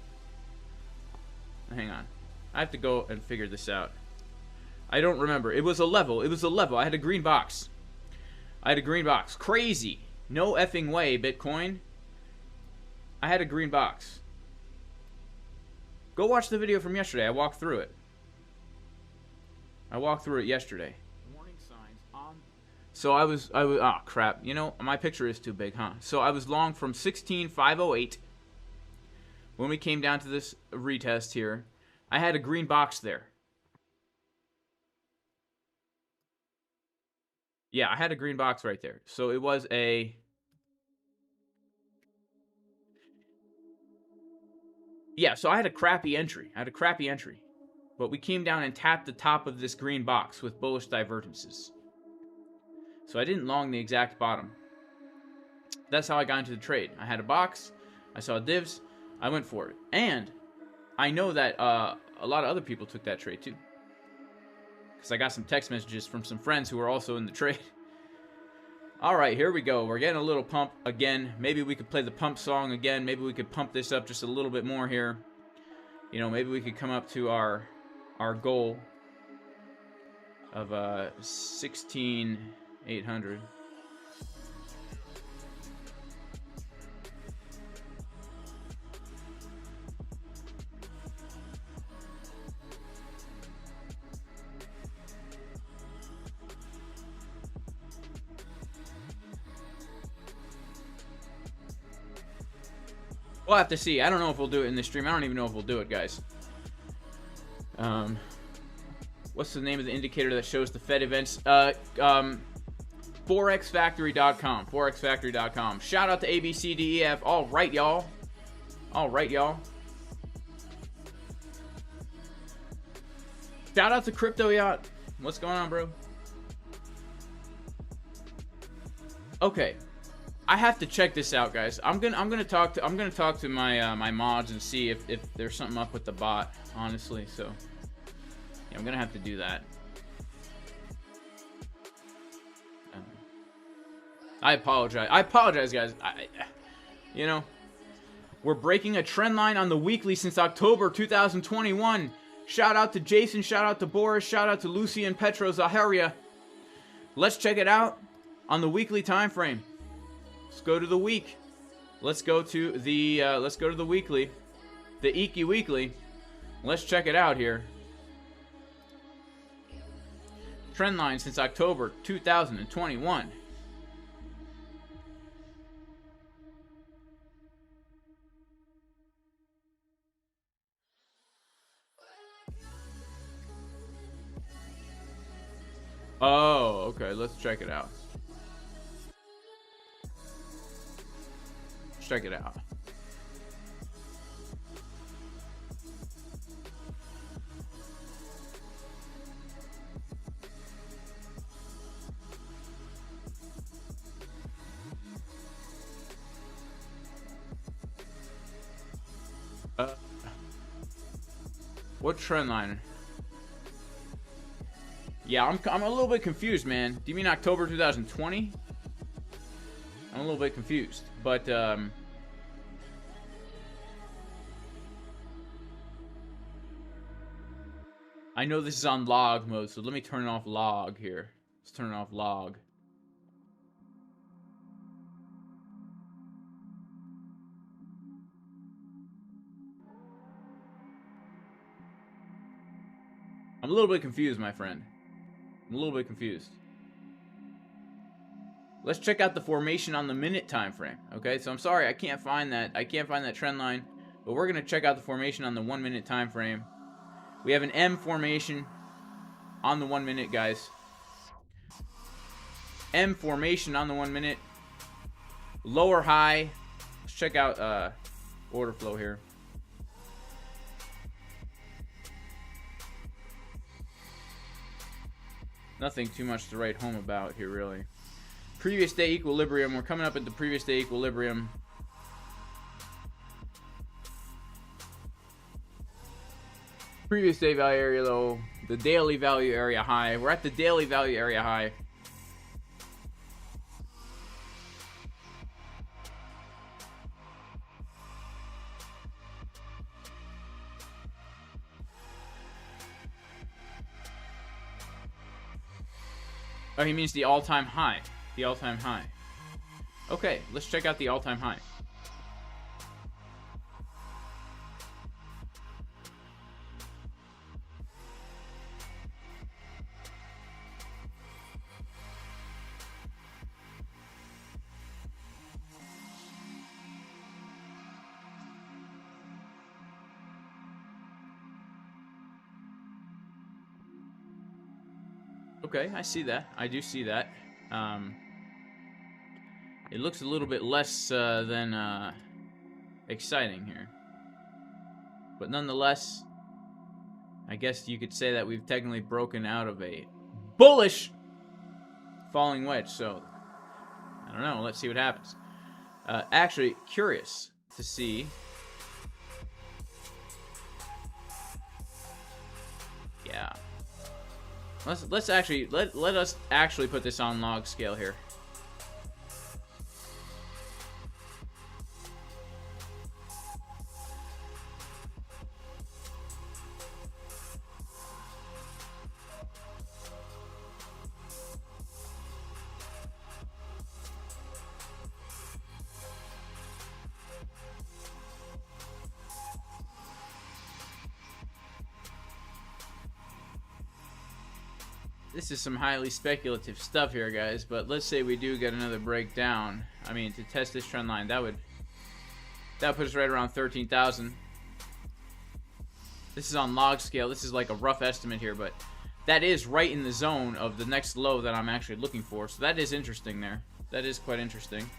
Hang on. I have to go and figure this out. I don't remember. It was a level. It was a level. I had a green box. Crazy. No effing way, Bitcoin. I had a green box. Go watch the video from yesterday. I walked through it. Yesterday. Warning signs on. So I was, oh crap. You know, my picture is too big, huh? So I was long from 16,508. When we came down to this retest here, I had a green box there. Yeah, I had a green box right there. So it was a... yeah, so I had a crappy entry. But we came down and tapped the top of this green box with bullish divergences. So I didn't long the exact bottom. That's how I got into the trade. I had a box. I saw divs. I went for it. And I know that a lot of other people took that trade too. Because I got some text messages from some friends who were also in the trade. Alright, here we go. We're getting a little pump again. Maybe we could play the pump song again. Maybe we could pump this up just a little bit more here. You know, maybe we could come up to our goal of 16,800. We'll have to see. I don't know if we'll do it in this stream. I don't even know if we'll do it, guys. What's the name of the indicator that shows the Fed events? forexfactory.com. forexfactory.com. Shout out to ABCDEF. All right, y'all. Shout out to Crypto Yacht. What's going on, bro? Okay. I have to check this out, guys. I'm gonna talk to my my mods and see if there's something up with the bot, honestly. So yeah, I'm gonna have to do that. I apologize, guys. You know, we're breaking a trend line on the weekly since October 2021. Shout out to Jason. Shout out to Boris. Shout out to Lucy and Petro Zaharia. Let's check it out on the weekly time frame. Let's go to the week. Let's go to the weekly. The Iki Weekly. Let's check it out here. Trend line since October 2021. Oh, okay. Let's check it out. Let's check it out. What trend line? Yeah, I'm a little bit confused, man. Do you mean October 2020? I'm a little bit confused, but I know this is on log mode, so let me turn off log here. Let's turn off log. I'm a little bit confused, my friend. I'm a little bit confused. Let's check out the formation on the minute time frame. Okay, so I'm sorry I can't find that. I can't find that trend line, but we're gonna check out the formation on the 1 minute time frame. We have an M formation on the 1 minute, guys. M formation on the 1 minute. Lower high. Let's check out order flow here. Nothing too much to write home about here, really. Previous day equilibrium. We're coming up at the previous day equilibrium. Previous day value area low. The daily value area high. We're at the daily value area high. Oh, he means the all-time high. The all-time high. Okay, let's check out the all-time high. Okay, I see that. I do see that. It looks a little bit less than exciting here. But nonetheless, I guess you could say that we've technically broken out of a bullish falling wedge. So, I don't know. Let's see what happens. Actually, curious to see. Yeah. Let's actually let us actually put this on log scale here. This is some highly speculative stuff here, guys, but let's say we do get another breakdown. I mean, to test this trend line, that would put us right around 13,000. This is on log scale. This is like a rough estimate here, but that is right in the zone of the next low that I'm actually looking for. So that is interesting there. That is quite interesting.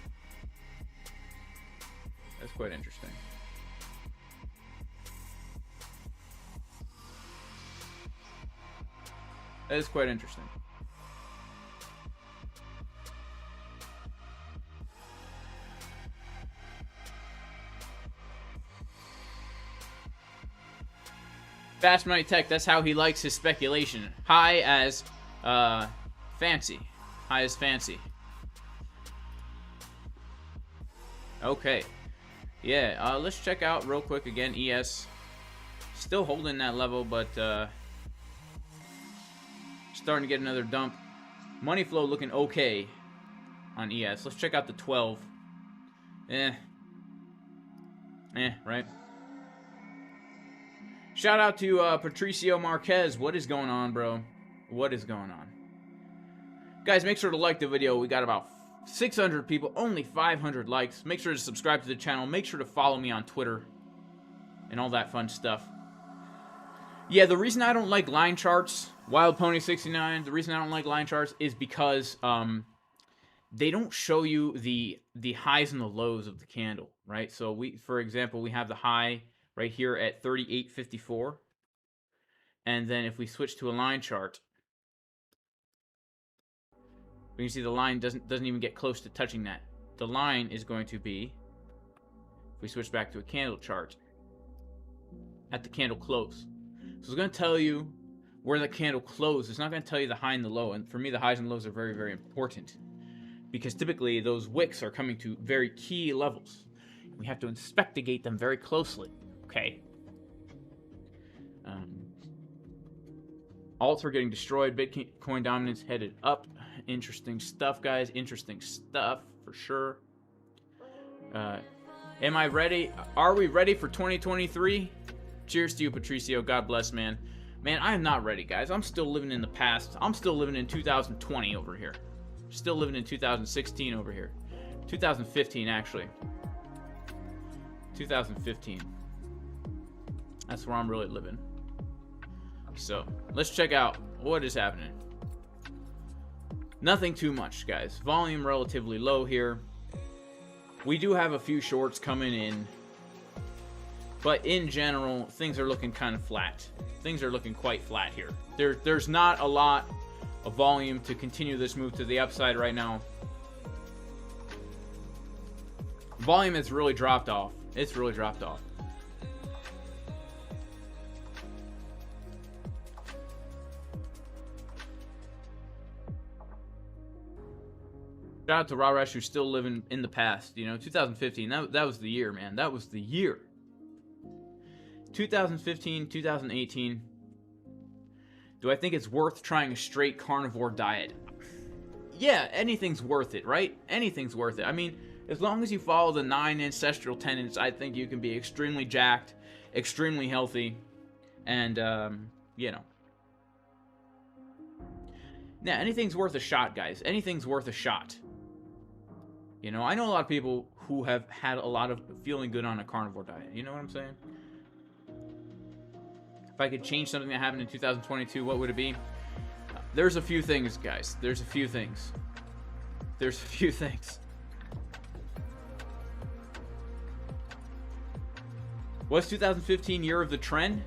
That's quite interesting. That is quite interesting. Fast Money Tech, that's how he likes his speculation. High as fancy. High as fancy. Okay. Yeah, let's check out real quick again ES. Still holding that level, but starting to get another dump. Money flow looking okay on ES. Let's check out the 12. Right? Shout out to Patricio Marquez. What is going on, bro? What is going on? Guys, make sure to like the video. We got about 600 people, only 500 likes. Make sure to subscribe to the channel. Make sure to follow me on Twitter and all that fun stuff. Yeah, the reason I don't like line charts Wild Pony 69. The reason I don't like line charts is because they don't show you the highs and the lows of the candle, right? So we, for example, we have the high right here at 38.54, and then if we switch to a line chart, we can see the line doesn't even get close to touching that. The line is going to be, if we switch back to a candle chart, at the candle close. So it's going to tell you where the candle closed. It's not going to tell you the high and the low. And for me, the highs and lows are very, very important, because typically those wicks are coming to very key levels. We have to investigate them very closely. Okay. Alts are getting destroyed. Bitcoin dominance headed up. Interesting stuff, guys. Interesting stuff for sure. Am I ready? Are we ready for 2023? Cheers to you, Patricio. God bless, man. Man, I am not ready, guys. I'm still living in the past. I'm still living in 2020 over here. Still living in 2016 over here. 2015, actually. 2015. That's where I'm really living. So, let's check out what is happening. Nothing too much, guys. Volume relatively low here. We do have a few shorts coming in, but in general, things are looking kind of flat. Things are looking quite flat here. There's not a lot of volume to continue this move to the upside right now. Volume has really dropped off. It's really dropped off. Shout out to Raresh, who's still living in the past. You know, 2015, that was the year, man. That was the year. 2015, 2018. Do I think it's worth trying a straight carnivore diet? Yeah, anything's worth it, right? Anything's worth it. I mean, as long as you follow the 9 ancestral tenets, I think you can be extremely jacked, extremely healthy, and, you know. Yeah, anything's worth a shot, guys. Anything's worth a shot. You know, I know a lot of people who have had a lot of feeling good on a carnivore diet. You know what I'm saying? If I could change something that happened in 2022, what would it be? There's a few things, guys. There's a few things. There's a few things. Was 2015 year of the trend?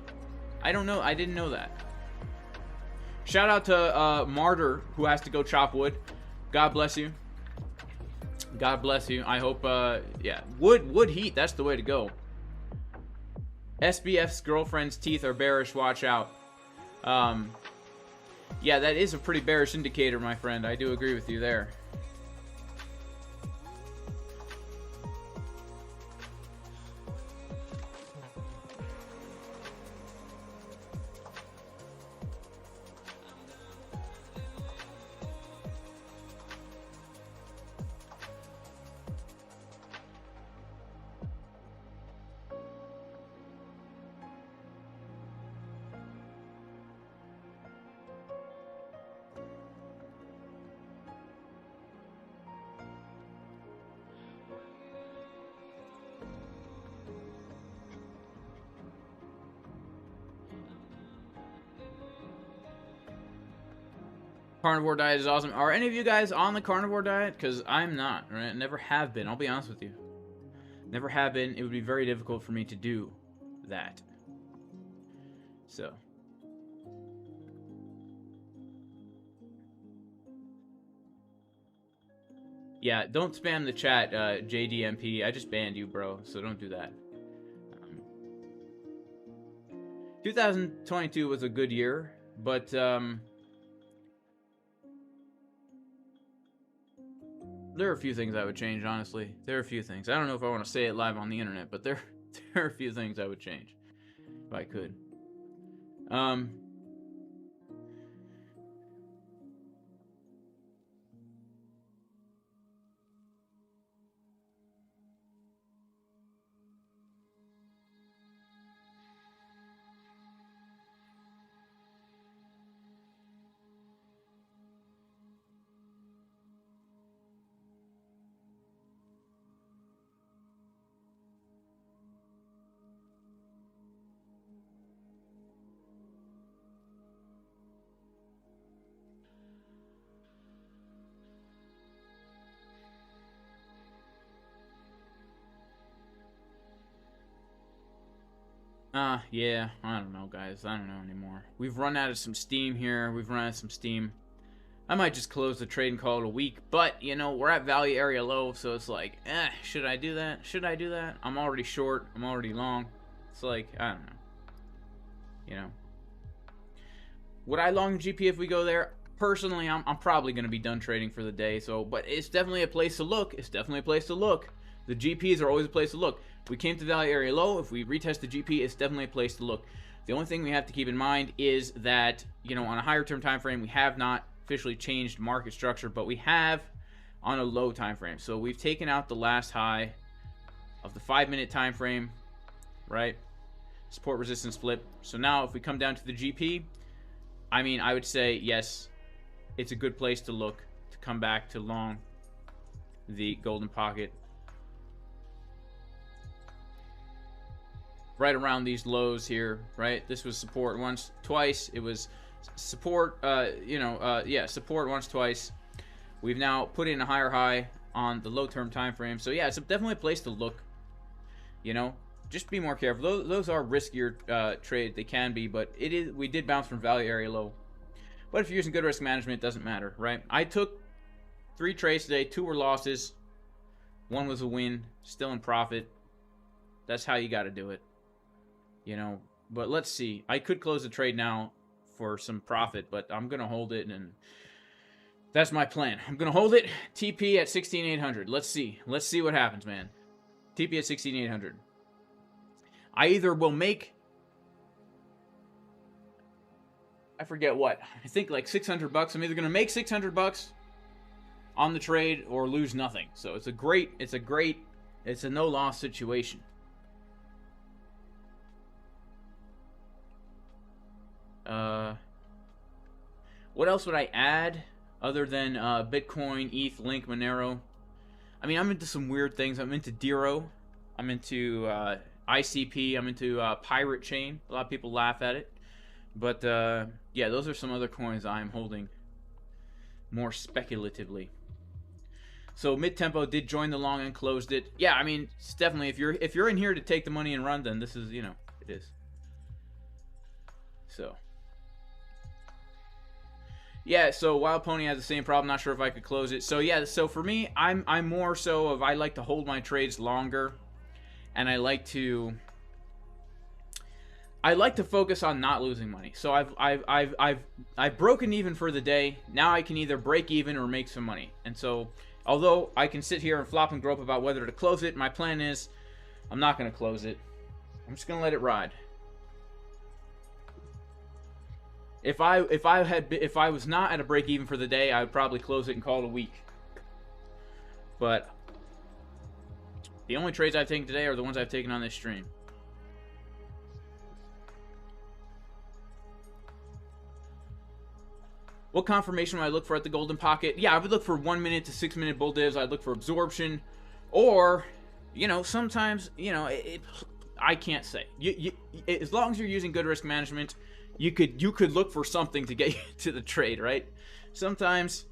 I don't know. I didn't know that. Shout out to Martyr, who has to go chop wood. God bless you. God bless you. I hope, yeah. Wood heat, that's the way to go. SBF's girlfriend's teeth are bearish. Watch out. Yeah, that is a pretty bearish indicator, my friend. I do agree with you there. Carnivore diet is awesome. Are any of you guys on the carnivore diet? Because I'm not, right? Never have been. I'll be honest with you. Never have been. It would be very difficult for me to do that. So. Yeah, don't spam the chat, JDMP. I just banned you, bro. So don't do that. 2022 was a good year, but there are a few things I would change, honestly. There are a few things. I don't know if I want to say it live on the internet, but there are a few things I would change if I could. Yeah, I don't know, guys. I don't know anymore. We've run out of some steam here. We've run out of some steam. I might just close the trade and call it a week. But, you know, we're at value area low, so it's like, should I do that? Should I do that? I'm already short. I'm already long. It's like, I don't know. You know. Would I long GP if we go there? Personally, I'm probably going to be done trading for the day. So, but it's definitely a place to look. It's definitely a place to look. The GPs are always a place to look. We came to value area low. If we retest the GP, it's definitely a place to look. The only thing we have to keep in mind is that, you know, on a higher term time frame, we have not officially changed market structure, but we have on a low time frame. So we've taken out the last high of the 5-minute time frame, right? Support resistance flip. So now if we come down to the GP, I mean, I would say yes, it's a good place to look to come back to long the golden pocket. Right around these lows here, right? This was support once, twice. It was support, yeah, support once, twice. We've now put in a higher high on the low-term time frame. So yeah, it's definitely a place to look. You know, just be more careful. Those are riskier trades. They can be, but it is. We did bounce from value area low. But if you're using good risk management, it doesn't matter, right? I took 3 trades today. 2 were losses. 1 was a win. Still in profit. That's how you got to do it. You know, but let's see. I could close the trade now for some profit, but I'm going to hold it, and that's my plan. I'm going to hold it. TP at 16,800. Let's see. Let's see what happens, man. TP at 16,800. I either will make, I forget what. I think like 600 bucks. I'm either going to make 600 bucks on the trade or lose nothing. So it's a no-loss situation. What else would I add other than Bitcoin, ETH, Link, Monero? I mean, I'm into some weird things. I'm into Dero. I'm into ICP. I'm into Pirate Chain. A lot of people laugh at it. But, yeah, those are some other coins I'm holding more speculatively. So mid-tempo did join the long and closed it. Yeah, I mean, it's definitely, if you're in here to take the money and run, then this is, you know, it is. So. Yeah, so Wild Pony has the same problem. Not sure if I could close it. So yeah, so for me, I'm more so of I like to hold my trades longer, and I like to focus on not losing money. So I've broken even for the day. Now I can either break even or make some money. And so although I can sit here and flop and grope about whether to close it, my plan is I'm not going to close it. I'm just going to let it ride. If I was not at a break even for the day, I would probably close it and call it a week. But the only trades I've taken today are the ones I've taken on this stream. What confirmation would I look for at the golden pocket? Yeah, I would look for 1 minute to 6 minute bull divs. I'd look for absorption, or, you know, sometimes, you know, I can't say. As long as you're using good risk management, you could look for something to get you to the trade, right? Sometimes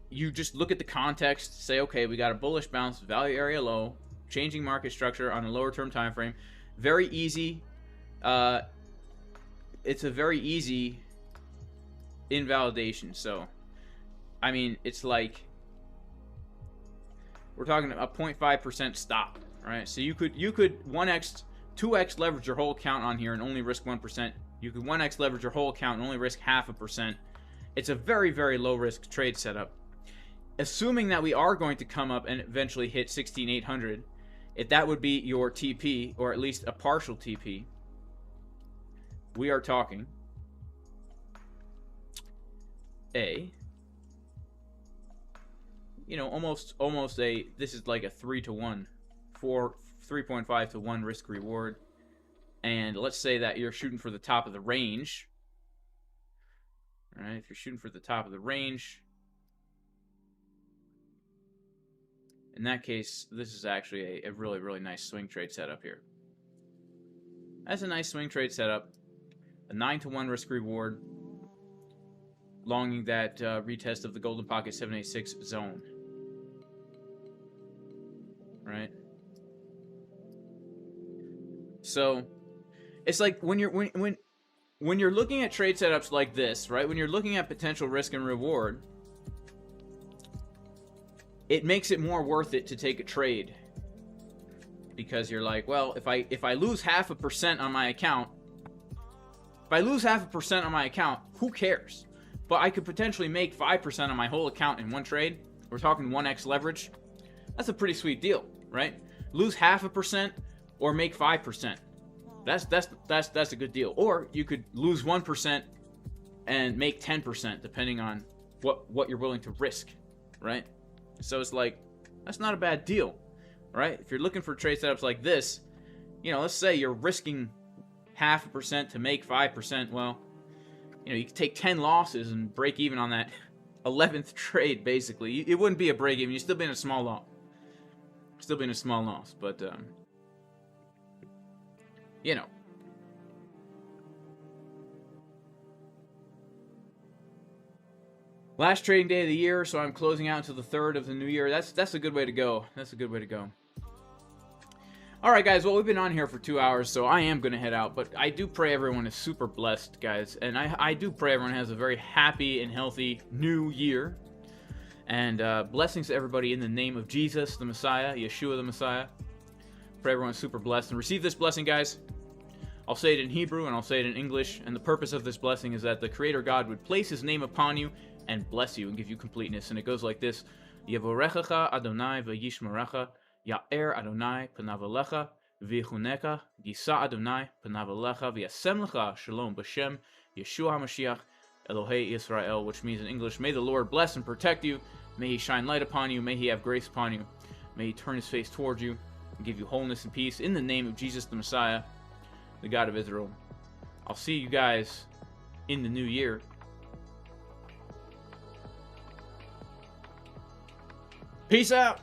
you just look at the context, say, okay, we got a bullish bounce, value area low, changing market structure on a lower term time frame. Very easy. It's a very easy invalidation. So, I mean, it's like we're talking a 0.5% stop, right? So you could 1x, 2x leverage your whole account on here and only risk 1%. You could 1x leverage your whole account and only risk 0.5%. It's a very, very low risk trade setup. Assuming that we are going to come up and eventually hit 16,800, if that would be your TP, or at least a partial TP, we are talking a, you know, almost a, this is like a 3-to-1, 3.5 to 1 risk reward. And let's say that you're shooting for the top of the range. All right, if you're shooting for the top of the range, in that case, this is actually a really, really nice swing trade setup here. That's a nice swing trade setup. A 9-to-1 risk reward. Longing that retest of the golden pocket 786 zone. Right? So it's like when you're when you're looking at trade setups like this, right? When you're looking at potential risk and reward, it makes it more worth it to take a trade, because you're like, well, if I lose 0.5% on my account, who cares? But I could potentially make 5% on my whole account in one trade. We're talking 1x leverage. That's a pretty sweet deal, right? Lose 0.5% or make 5%. That's a good deal. Or you could lose 1% and make 10%, depending on what you're willing to risk, right? So it's like, that's not a bad deal, right? If you're looking for trade setups like this, you know, let's say you're risking 0.5% to make 5%. Well, you know, you could take 10 losses and break even on that 11th trade, basically. It wouldn't be a break even. You'd still be in a small loss. But, you know. Last trading day of the year, so I'm closing out until the 3rd of the new year. That's a good way to go. That's a good way to go. All right, guys. Well, we've been on here for 2 hours, so I am going to head out. But I do pray everyone is super blessed, guys. And I do pray everyone has a very happy and healthy new year. And blessings to everybody in the name of Jesus, the Messiah, Yeshua, the Messiah. Pray everyone's super blessed. And receive this blessing, guys. I'll say it in Hebrew and I'll say it in English. And the purpose of this blessing is that the Creator God would place His name upon you and bless you and give you completeness. And it goes like this: Yevorechecha Adonai v'yishmerecha, Ya'er Adonai panav alecha v'yichuneka, Yisa Adonai panav alecha v'yasem lecha shalom b'shem Yeshua HaMashiach Elohei Yisrael, which means in English, may the Lord bless and protect you, may He shine light upon you, may He have grace upon you, may He turn His face towards you and give you wholeness and peace in the name of Jesus the Messiah, the God of Israel. I'll see you guys in the new year. Peace out.